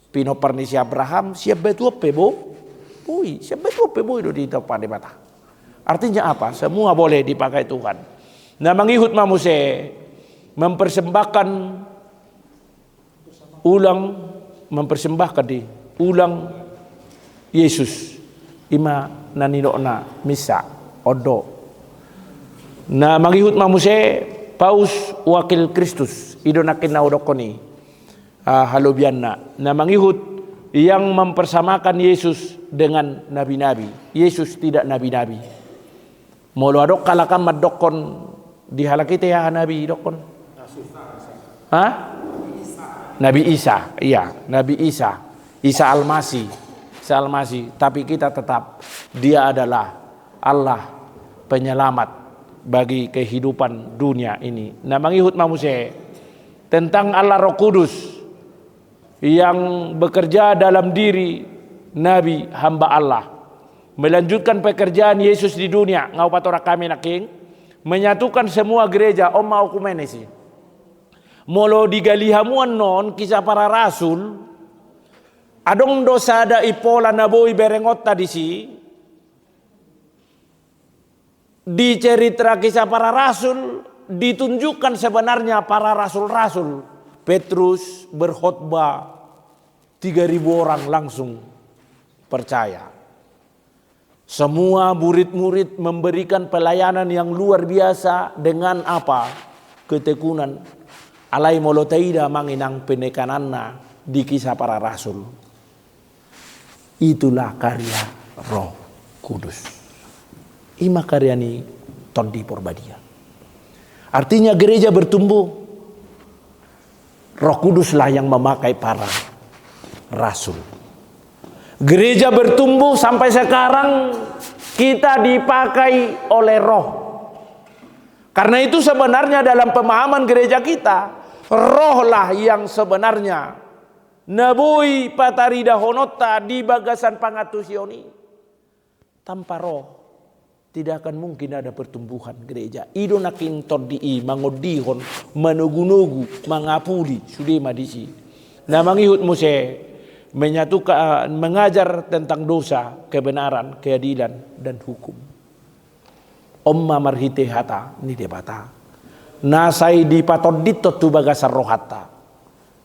pino parnisi Abraham siap betul pebo boy siap betul pebo itu di depan debata. Artinya apa? Semua boleh dipakai Tuhan. Nah mengihut mamuse mempersembahkan ulang Yesus ima naninokna misa odo. Nah mangihut mamuse paus wakil Kristus idonakin naudokoni halobianna. Nah mangihut yang mempersamakan Yesus dengan nabi-nabi. Yesus tidak nabi-nabi. Molo adok kalakan madokon di halakite ya nabi dokon. Nabi Isa, iya, Nabi Isa Al-Masih. Tapi kita tetap dia adalah Allah penyelamat bagi kehidupan dunia ini. Nah mangihut mamuse tentang Allah Roh Kudus yang bekerja dalam diri Nabi hamba Allah, melanjutkan pekerjaan Yesus di dunia. Ngau patora kami naking menyatukan semua gereja mau kumenesi. Molo digalihamuan non kisah para rasul adong dosa ada ipola naboy berengot tadi si di cerita kisah para rasul ditunjukkan sebenarnya para rasul-rasul. Petrus berkhotbah 3.000 orang langsung percaya. Semua murid-murid memberikan pelayanan yang luar biasa dengan apa? Ketekunan. Alai molotaida manginang penekananna di kisah para rasul. Itulah karya Roh Kudus. Ima karyani tondi Porbadia. Artinya gereja bertumbuh. Roh Kuduslah yang memakai para rasul. Gereja bertumbuh sampai sekarang kita dipakai oleh Roh. Karena itu sebenarnya dalam pemahaman gereja kita, Rohlah yang sebenarnya nabui patarida honota di bagasan pangatusioni. Tanpa roh tidak akan mungkin ada pertumbuhan gereja. Ido nakintor di mangodihon, manugu-nugu, mangapuli, sudah madisi. Nah mangihut muse menyatukan, mengajar tentang dosa, kebenaran, keadilan dan hukum. Omma marhite hata ni debata. Nasai di patodito tu bagasar rohata.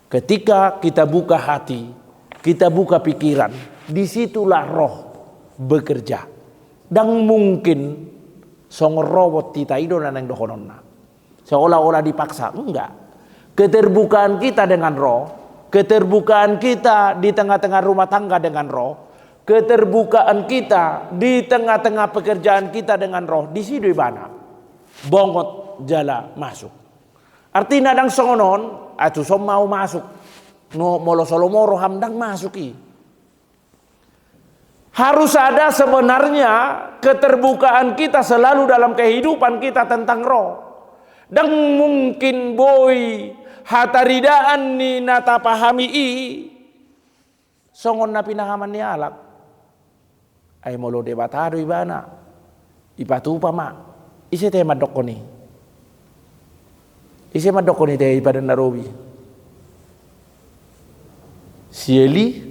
Ketika kita buka hati, kita buka pikiran, disitulah roh bekerja. Dan mungkin songor robot kita itu nanang dohononna. Seolah-olah dipaksa, enggak. Keterbukaan kita dengan roh, keterbukaan kita di tengah-tengah rumah tangga dengan roh, keterbukaan kita di tengah-tengah pekerjaan kita dengan roh, di situ ibana bongot jala masuk. Artinya nadang songonon atu som mau masuk no molo solomoro hamdang masuki. Harus ada sebenarnya keterbukaan kita selalu dalam kehidupan kita tentang roh. Dan mungkin boy hataridaan ni nata pahami songon na pinahaman ni alak ay molo debatado ibana ipatupa ma isi tema dokoni isi madokoni te ipada narobi sieli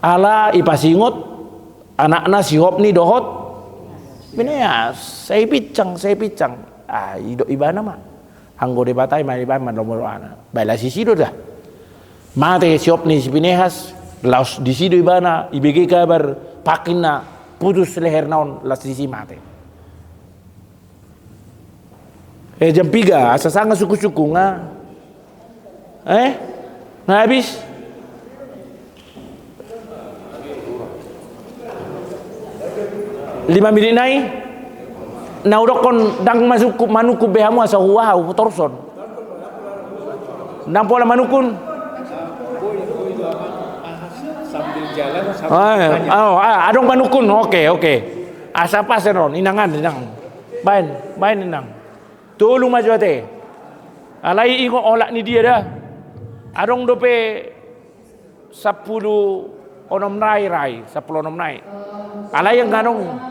ala ipasingot anak-anak si hop ni dohot Bineas, saya picang. Ido ibana mah. Anggo de batay mah ibana nomor ana. Baila sisido dah. Mate siop ni si Binehas, laos di sido ibana, ibege kabar pakina putus leher naon las sisi mate. Jam 3 asa sanga suku-suku nga. Nga habis. Lima menit nai naudokon dang masuk manuku behamu asa huau torson nang pola manukun sambil jalan adong manukun oke asa paseron inang bain inang tolong maju ate alai ingo olak ni dia dah adong dope 10 onom rai 10 onom nai alai yang ganong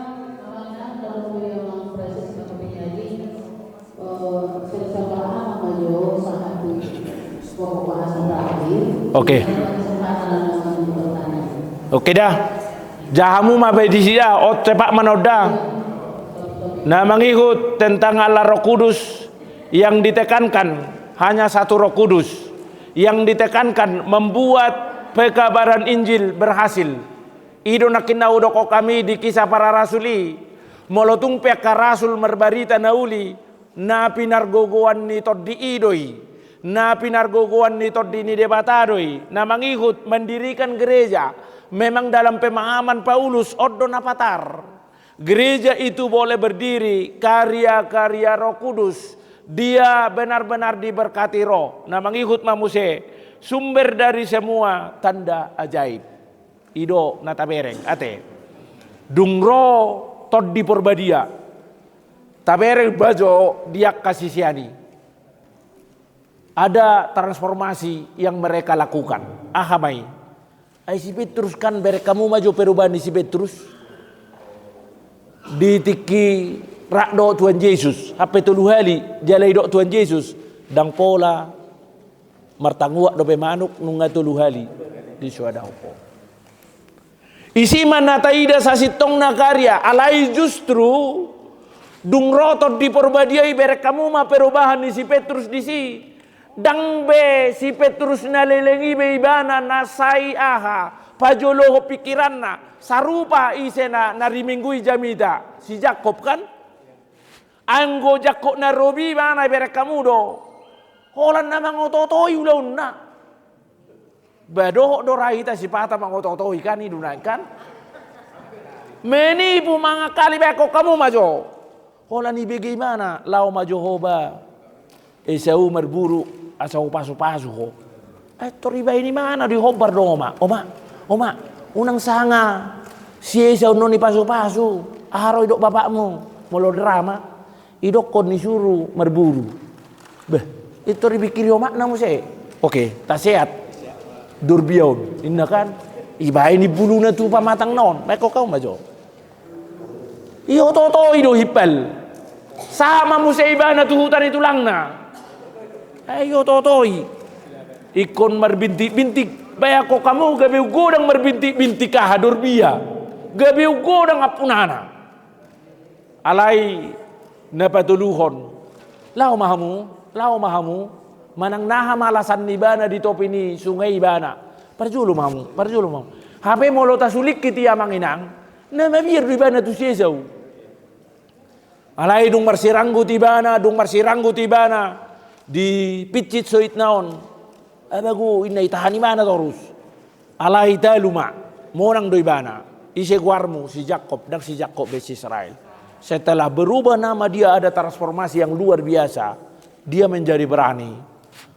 Oke dah. Jahamu mah bae di sia ot sepak manoda. Nah mengikut tentang Allah Roh Kudus yang ditekankan hanya satu Roh Kudus yang ditekankan membuat pekabaran Injil berhasil. Ido nakina udoko kami di kisah para rasuli molotung peka rasul merbarita nauli na pinargogoan ni tod di idoi na pinargogoan nito dini debatadoi na mangikut mendirikan gereja memang dalam pemahaman Paulus oddo napatar gereja itu boleh berdiri karya-karya Roh Kudus dia benar-benar diberkati roh na mangikut mamuse sumber dari semua tanda ajaib ido natabereng ate dungro tod di porbadia tabereng bajo dia kasih siani. Ada transformasi yang mereka lakukan. Ahamai. Si Petrus kan berekamu maju perubahan si Petrus. Ditiki rakdo Tuhan Yesus. Apa itu luhali jalai dok Tuhan Yesus. Dang pola martanguak dope manuk nunga tu luhali di suada opo. Isi mana taida sasitong na karya alai justru dung rotot di perbadiai berekamu ma perubahan si Petrus di si. Dang be si Petrus nalelengi be ibana nasai aha pajoloho pikiranna sarupa isena narimingui jamida si Jakob kan anggo Jakob na robi mana bere kamudo holan na mangototoi ulun na badoh dorahita si pata mangototoi kan idunai kan menipu mga kali beko kamu majo holan ibege mana lau majo hoba Esau merburu asal pasu-pasu ho. Toriba ini mana di hobar dong oma unang sanga si Esau noni pasu-pasu aharo idok bapakmu molo drama idok kon disuruh merburu beh itu dipikir oma namu se oke tak sehat Durbiaun, inna kan? Iba ini bulu na tu pamatang non. May kau majo. Iyo toto ido hipal. Sama mo sa iba na tuhutan itu lang na. Ayo totoi. Ikon marbintik-bintik. Baya ko kamu gabi ugodang marbintik-bintik ka hadurbia. Gabi ugodang apunana. Alay napatuluhon. Lao mahamu. Manang nahamalasan ni bana di topi ni sungai bana. Parjulo mahamu. Hape mo lota sulik kiti amang inang. Na mabir di bana tu siyasaw. Alay dung marsiranggu tibana. Di picit soit naon. Abago inay tahani mana terus. Alay taluma. Monang doi bana. Ise guarmu si Jacob besi Israel. Setelah berubah nama dia ada transformasi yang luar biasa. Dia menjadi berani.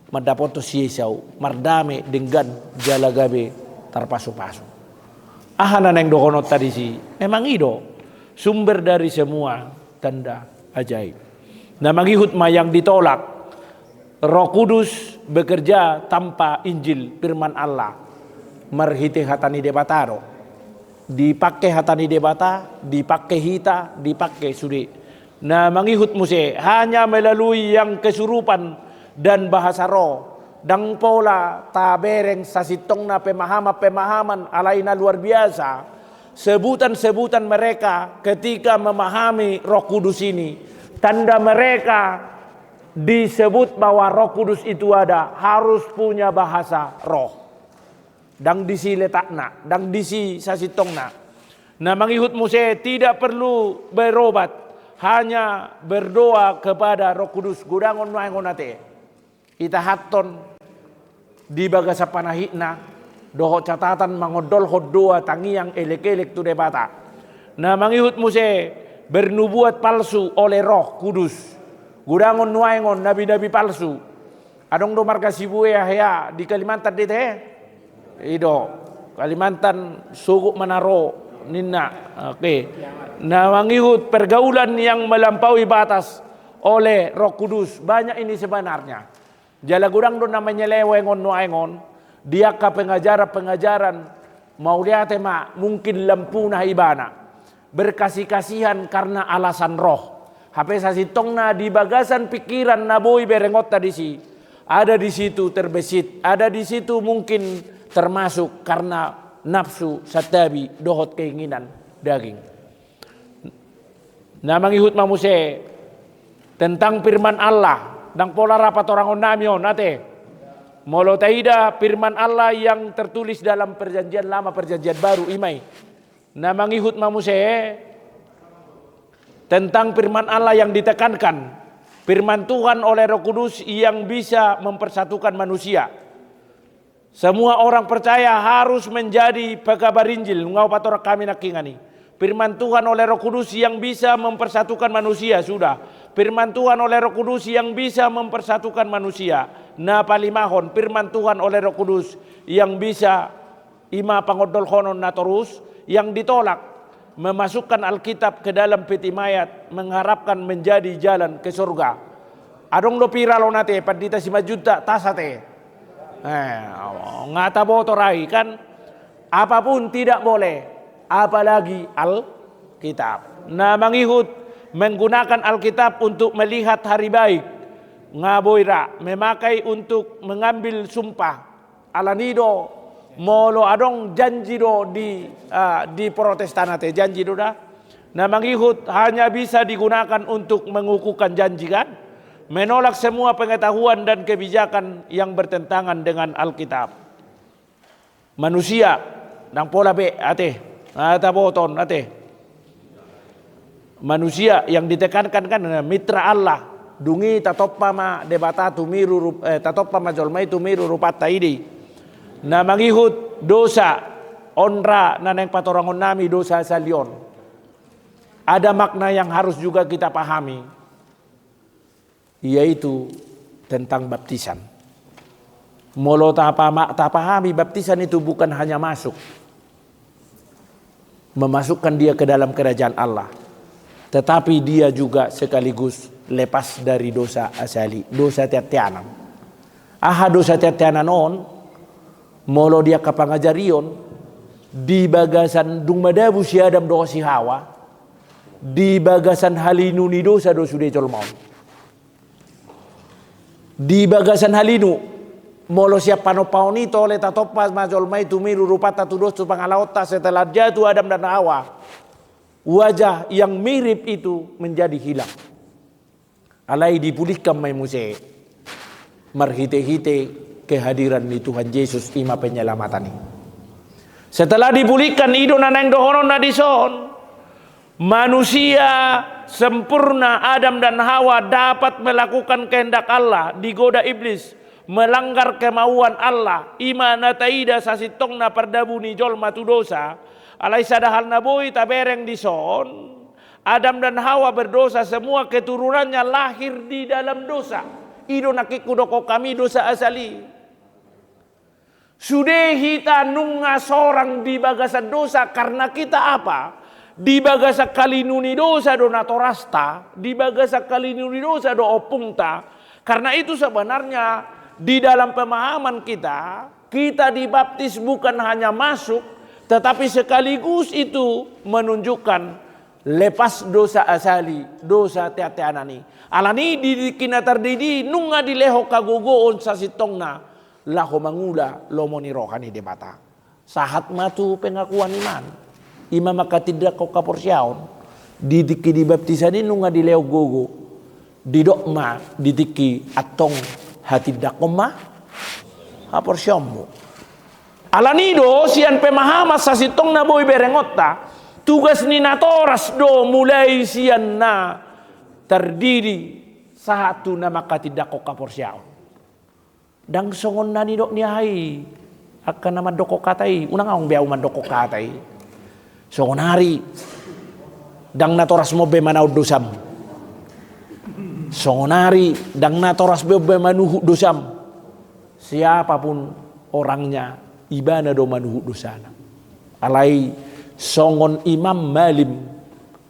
Mendapat si Esau. Mardame dengan jalagabe terpasu-pasu. Ahana neng dokonot tadi si. Memang itu sumber dari semua tanda ajaib. Nah mangihut yang ditolak. Roh Kudus bekerja tanpa Injil firman Allah. Marhite hatani debataro. Dipakai hatani debata, dipakai hita, dipakai suri. Nah mangihut muse hanya melalui yang kesurupan dan bahasa roh. Dang pola tabereng sasitong na pemahaman alaina luar biasa. Sebutan-sebutan mereka ketika memahami Roh Kudus ini. Tanda mereka disebut bahwa Roh Kudus itu ada, harus punya bahasa roh. Dang disi letakna, dang disi sasitongna. Nah mangihut muse tidak perlu berobat, hanya berdoa kepada Roh Kudus. Gudangon nuangonate. Ita haton di bagasa panahitna, doho catatan mangodol doa tangiang elek-elek tu debata. Nah mangihut muse bernubuat palsu oleh Roh Kudus. Gudangon nuangon nabi-nabi palsu. Adong do marga Sibuya ya di Kalimantan dite. Ido Kalimantan suku Manaro ninna. Oke. Nah mangihut pergaulan yang melampaui batas oleh Roh Kudus. Banyak ini sebenarnya. Jala gudang do namanya lewengon nuangon. Dia ka pengajaran mau lihat tema mungkin lampunah ibana. Berkasih-kasihan karena alasan roh. Hape sasitongna di bagasan pikiran naboy berengot tadi si. Ada di situ terbesit, ada di situ mungkin termasuk karena nafsu satabi dohot keinginan daging. Nah mangihut mamuse tentang firman Allah dang pola rapat orang onamion nate. Molo taida firman Allah yang tertulis dalam perjanjian lama perjanjian baru imai. Nah mangihut mamuse tentang firman Allah yang ditekankan. Firman Tuhan oleh Roh Kudus yang bisa mempersatukan manusia. Semua orang percaya harus menjadi pekabar Injil. Ngau pator kami nakingani. Firman Tuhan oleh Roh Kudus yang bisa mempersatukan manusia. Sudah. Firman Tuhan oleh Roh Kudus yang bisa mempersatukan manusia. Nah palimahon. Firman Tuhan oleh Roh Kudus yang bisa ima pangodol honon natorus. Yang ditolak. Memasukkan Alkitab ke dalam peti mayat, mengharapkan menjadi jalan ke surga. Adong do piralo nate padita 5 juta tasate. Ngata botorai kan apapun tidak boleh, apalagi Alkitab. Nah mangihut menggunakan Alkitab untuk melihat hari baik. Ngaboira memakai untuk mengambil sumpah. Alanido molo adong janji do di Protestan ate janji do dah. Nah mangihut hanya bisa digunakan untuk mengukuhkan janji kan. Menolak semua pengetahuan dan kebijakan yang bertentangan dengan Alkitab. Manusia nang pola be ate ata boton ate. Manusia yang ditekankan kan mitra Allah. Dungi tatoppa ma debata tumiru tatoppa ma jolmai tumiru rupata idi. Nah mangihut dosa onra naneng patorangon nami dosa salion. Ada makna yang harus juga kita pahami, yaitu tentang baptisan. Molo tapahami baptisan itu bukan hanya masuk, memasukkan dia ke dalam kerajaan Allah, tetapi dia juga sekaligus lepas dari dosa asali, dosa tetianan. Aha dosa tetianan on. molo dia kapangajarion di bagasan dung madabu si Adam do si Hawa, di bagasan halinu ni dosa do sude colmaun. Di bagasan halinu molo siap panopaon itu oleh tatopas majol mai tumiru rupata tudos tu pangalauta setelah jatuh Adam dan Hawa, wajah yang mirip itu menjadi hilang. Alai dipulihkan mai muse marhite-hite kehadiran di Tuhan Yesus ima penyelamatan ini. Setelah dipulihkan ido nanang dohonon na dison, manusia sempurna Adam dan Hawa dapat melakukan kehendak Allah, digoda iblis, melanggar kemauan Allah, imana taida sasitong na pardabu ni jol matu dosa, alai sadahal na boy tabereng dison, Adam dan Hawa berdosa, semua keturunannya lahir di dalam dosa. Ido nakikudoko kami dosa asali. Sudah kita nunga seorang di bagasan dosa karena kita apa? Di bagasan kalinuni dosa do natorasta, di bagasan kalinuni dosa do opungta. Karena itu sebenarnya di dalam pemahaman kita, kita dibaptis bukan hanya masuk, tetapi sekaligus itu menunjukkan lepas dosa asali, dosa tiate-anani. Alani di kinatar didi nunga dileho kagogoon sa sitongna. Laho mangula lomoni rohani debata. Sahat matu pengakuan iman. Ima maka tidak kau kaporsiaon. Didiki dibaptisani nunga dileo gogo. Didokma didiki atong hati dakoma haporsiamu. Alanido sian pemahaman sasitong na boy berengota. Tugas ni natoras do mulai sian na terdiri satu na maka tidak kau kaporsiaon. Dang songon nani dok nihai akan nama doko katai unang aung biau man doko katai songon hari dang natoras mo be manau dosam songon hari dang natoras be manuhu dosam siapapun orangnya ibana do manuhu dosana alai songon Imam Malim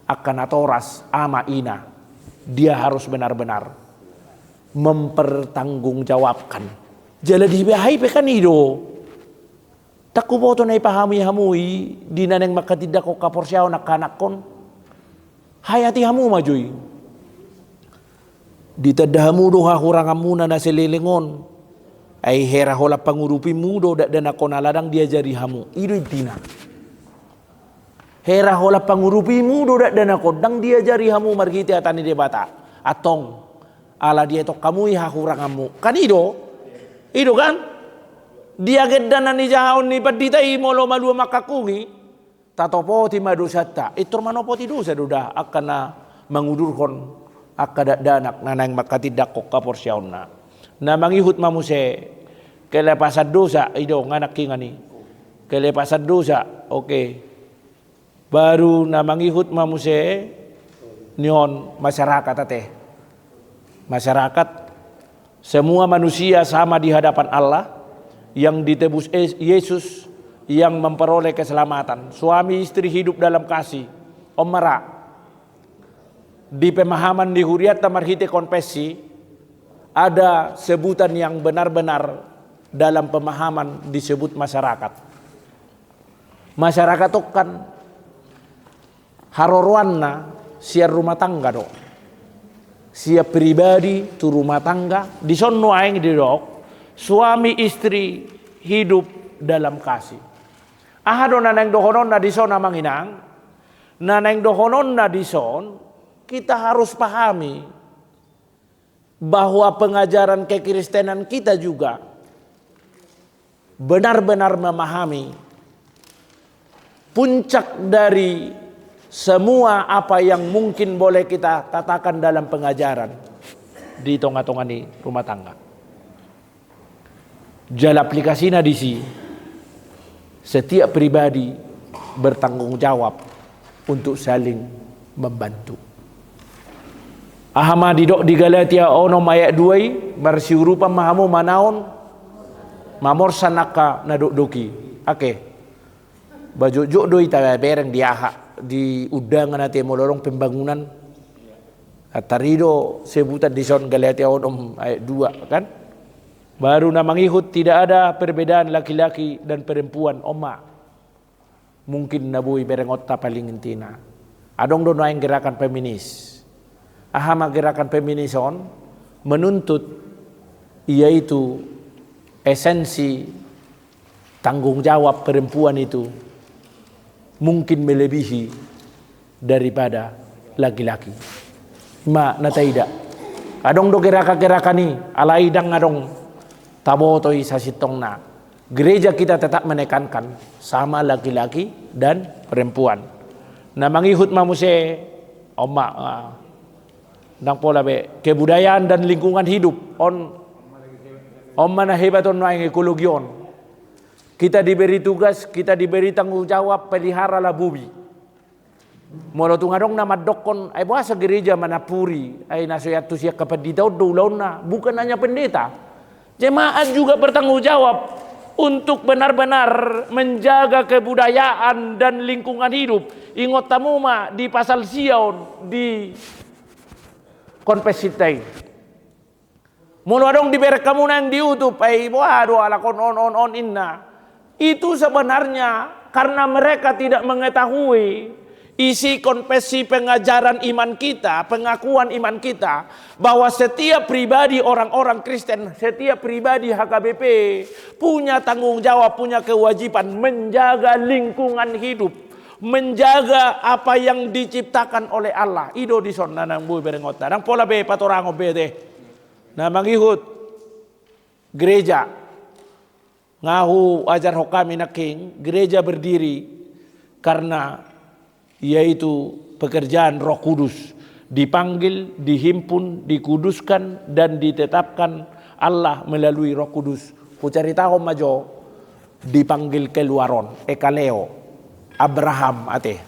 akan natoras ama ina dia harus benar-benar mempertanggungjawabkan. Jala dibahai pekan ido. Taku boto na ipahami hamui di naneng makatidak ko kaporsyaw na kanakon. Hayati hamu majoy. Di tadahamu do hahurangam muna na sililingon. Ay hera hola pangurupi mudo da ako naladang dia jari hamu. Ido itina. Hera hola pangurupi mudo da ako dang dia jari hamu margiti atani debata. Atong ala dia tok kamu hahurangamu. Kan ido? Itu kan dia gedanan ni jahon ni paditai molo malu makakungi tatopo ti madusata itu manopo ti dosa duda akan mangudurkon akadak danak nanang makatidak kok kaporsyaonna na mangihut mamuse kelepasan dosa ido nganak kingani kelepasan dosa oke baru na mangihut mamuse nion masyarakat teh masyarakat semua manusia sama di hadapan Allah yang ditebus Yesus yang memperoleh keselamatan. Suami istri hidup dalam kasih. Omara. Di pemahaman di Huriyat Tamarhite Konfesi ada sebutan yang benar-benar dalam pemahaman disebut masyarakat. Masyarakat itu kan harorwanna siar rumah tangga do. Siap pribadi tu rumah tangga di sono aing didok suami istri hidup dalam kasih. Ahado naneng dohonon na dison manginang naneng dohonon na dison kita harus pahami bahwa pengajaran kekristenan kita juga benar-benar memahami puncak dari semua apa yang mungkin boleh kita katakan dalam pengajaran di tonga-tonga di rumah tangga. Jala aplikasinya di sini. Setiap pribadi bertanggung jawab untuk saling membantu. Ahama di dok di Galatia ono ayat 2 marsiurupa mahamu manaon mamor sanaka nadok doki. Oke. Baju jok doi ta bereng diaha di undangan nanti molorong pembangunan Tarido sebutan di son Galatia ayat 2 kan Baru na mangihut tidak ada perbedaan laki-laki dan perempuan oma. Mungkin nabui berengotta paling intina. Adong dono yang gerakan feminis. Ahama gerakan feminison menuntut yaitu esensi tanggung jawab perempuan itu mungkin melebihi daripada laki-laki. Ma nataida. Adong do gerakan-gerakan ni alaidang adong tabotoi sasitong na. Gereja kita tetap menekankan sama laki-laki dan perempuan. Na mangihut mamuse oma nang pola be kebudayaan dan lingkungan hidup on mana hebat on ekologion. Kita diberi tugas, kita diberi tanggung jawab peliharalah bumi. Molo tungadong na madokon ay bahasa gereja manapuri ay nasoyatu siya kapag ditaw dulaw na bukan hanya pendeta. Jemaat juga bertanggung jawab untuk benar-benar menjaga kebudayaan dan lingkungan hidup. Ingot tamuma di pasal Sion di konpesitai. Mulu adong diberi kamu nang diutup ay waduh alakon on inna. Itu sebenarnya karena mereka tidak mengetahui isi konfesi pengajaran iman kita, pengakuan iman kita, bahwa setiap pribadi orang-orang Kristen, setiap pribadi HKBP punya tanggung jawab, punya kewajiban menjaga lingkungan hidup, menjaga apa yang diciptakan oleh Allah. Ido di son nanang bui berengota, nang pola be patorango be deh. Nah mangihut gereja ngahu ajar hokami naking, gereja berdiri karena yaitu pekerjaan Roh Kudus, dipanggil, dihimpun, dikuduskan dan ditetapkan Allah melalui Roh Kudus. Ku cerita majo dipanggil keluaron ekaleo Abraham ate.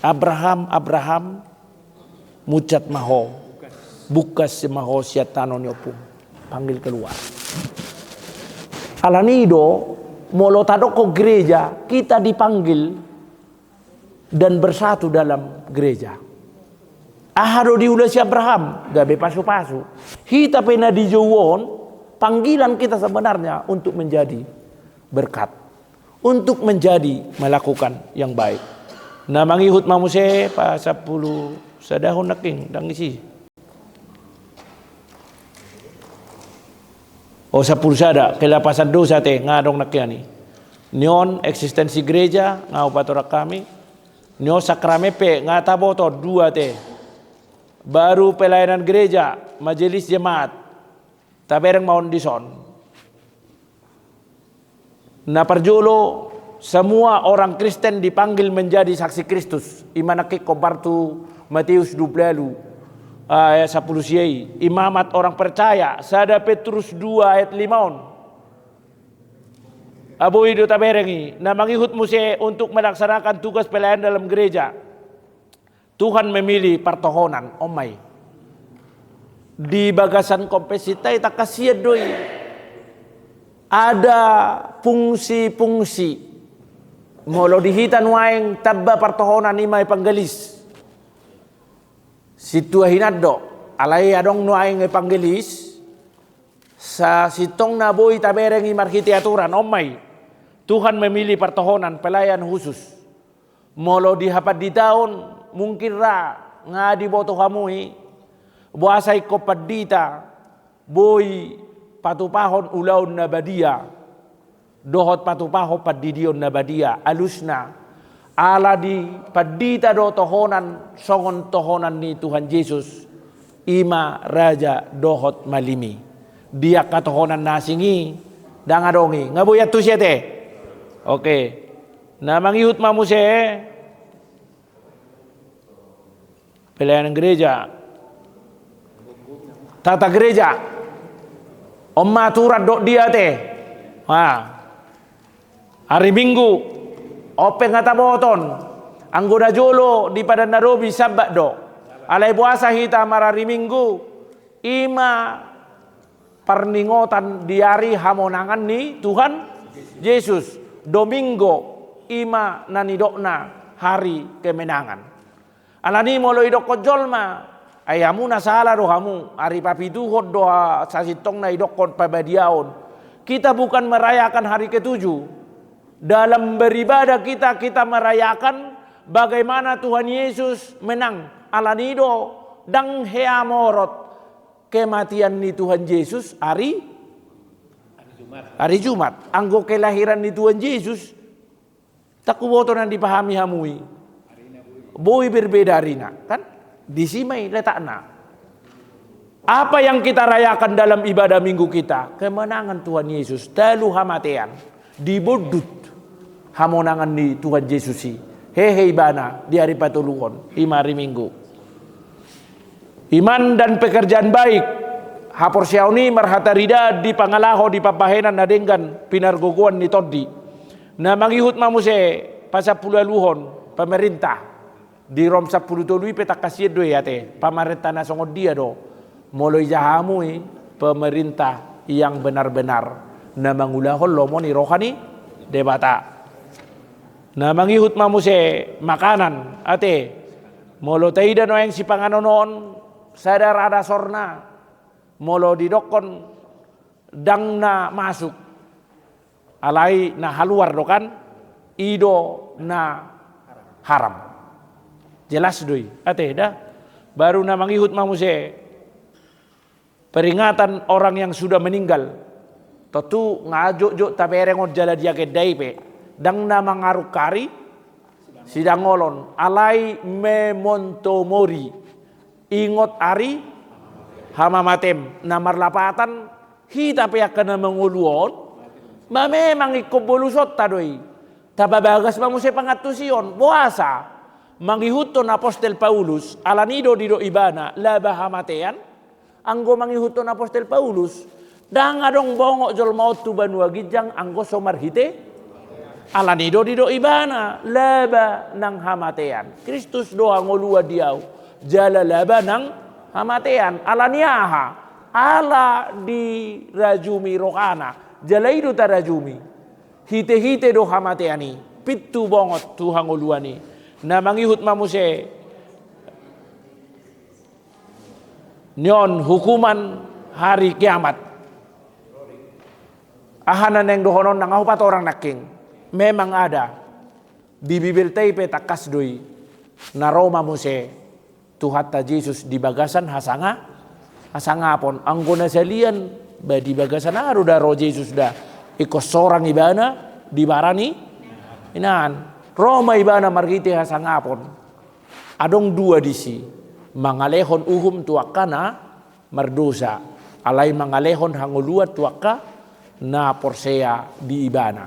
Abraham mucat maho bukas maho siatanon yopum panggil keluar. Alanido molo tadoko gereja kita dipanggil dan bersatu dalam gereja. Ahado diulah si Abraham, gabe pasu-pasu. Kita pena di Jowon, panggilan kita sebenarnya untuk menjadi berkat, untuk menjadi melakukan yang baik. Nah mangihut mamuse pa 10 sadahon naking dang isi. O 10 sada kelapasan dosa te ngadong nakyani. Nion eksistensi gereja ngau patorak kami. Nyo sakramepe ngata boto 2 te. Baru pelayanan gereja, majelis jemaat. Tabereng maun dison. Na parjolo semua orang Kristen dipanggil menjadi saksi Kristus. Imanake kobartu Matius 20 ayat 10 siai. Imamat orang percaya. Sada Petrus 2 ayat 5. Abu hidup taberengi, na mangihut muse untuk melaksanakan tugas pelayanan dalam gereja. Tuhan memilih pertohonan, omai. Di bagasan kompesitai tak kasihan doi. Ada fungsi-fungsi. Molo dihitan waeng tabba pertohonan imay panggalis. Situa hinado, alay adong nuaeng panggalis. Sa sitong naboy taberengi marhiti aturan, omay. Tuhan memilih pertohonan pelayan khusus. Molo dihapad di tahun mungkin ra ngadi boto kamui buasai kopadita boy patupahon ulaun na badia dohot patupaho padidion na badia alusna ala di padita do tohonan songon tohonan ni Tuhan Yesus ima raja dohot malimi dia katohonan nasingi dangadongi ngabuyat tu siya te. Oke, nah mangihut mamuse pelayanan gereja, tata gereja, omma turat dok dia teh, hari Minggu, open ngata boton, anggoda jolo di Padan Narobi sabat dok, alai puasa hita marari Minggu, ima perningotan diari hamonangan ni Tuhan Yesus. Domingo nanidokna hari kemenangan. Alani molo idok kojolma Ayamu nasalah dohamu. Hari papituhot doa sasitong na idokon pabadiaon. Kita bukan merayakan hari ketujuh. Dalam beribadah kita merayakan bagaimana Tuhan Yesus menang. Alanido dang heamorot kematian ni Tuhan Yesus hari Jumat. Anggo kelahiran ni Tuhan Yesus takuboto nang dipahami hamui. Boy berbeda harina kan? Disimai letakna. Apa yang kita rayakan dalam ibadah minggu kita? Kemenangan Tuhan Yesus. Dalu hamatean. Dibodut. Hamonangan ni Tuhan Yesus si. Hehe ibana. Di hari patuluhon. 5 hari minggu. Iman dan pekerjaan baik. Hapor siyauni marhatarida di pangalaho di papahenan nadenggan pinargogoan ni Todi. Na mangihut mamuse pasapulualuhon pemerintah. Di rom 10 tului petak kasih do ya teh pamarentah na songod dia do moloy jahamui pemerintah yang benar-benar na mangulahon lomoni rohani debata na mangihut mamuse makanan ate molo taida no yang si panganonon sadar ada sorna molo didokon dang na masuk alai na haluar do kan ido na haram. Jelas doi, ate dah baru na mangihut mamuse peringatan orang yang sudah meninggal. Tentu ngajo-jo taperengot jala dia ke daipe dang na mangaruk kari sidang ngolon alai memontomori ingot ari hama matem namar lapatan hita pe akan menguluon ma memang ikobolusot tadoi tababagas mamuse pangatusion puasa. Manghihuton Apostel Paulus alanido dido ibana laba hamatean anggo manghihuton Apostel Paulus dang adong bongok jol maut tu banua gijang anggo somar hite alanido dido ibana laba nang hamatean Kristus doa ngolua diau jala laba nang hamatean alaniaha ala di rajumi rohana jalaido tarajumi hite do hamateani pitu bongot Tuhan ngoluani na mangihut mamuse nyon hukuman hari kiamat ahanan yang dohonon nang ahupat orang naking memang ada di bibir taipe takas doi na Roma muse Tuhan ta Yesus di bagasan hasanga pon anggona salian ba di bagasan aru da ro Yesus da ikos sorang ibana di barani inan Roma ibana margite hasangapon. Adong dua disi. Mangalehon uhum tuakana merdosa. Alai mangalehon hanguluat tuaka na porsea di ibana.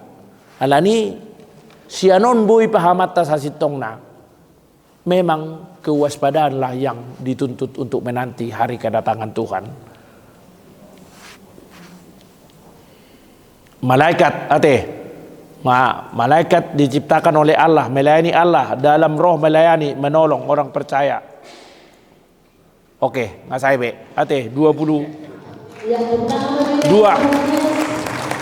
Alani sianon boy pahamat ta sasitong na. Memang kewaspadaanlah yang dituntut untuk menanti hari kedatangan Tuhan. Malaikat malaikat diciptakan oleh Allah, melayani Allah dalam roh melayani, menolong orang percaya. Oke, ngasai be. Ate 22.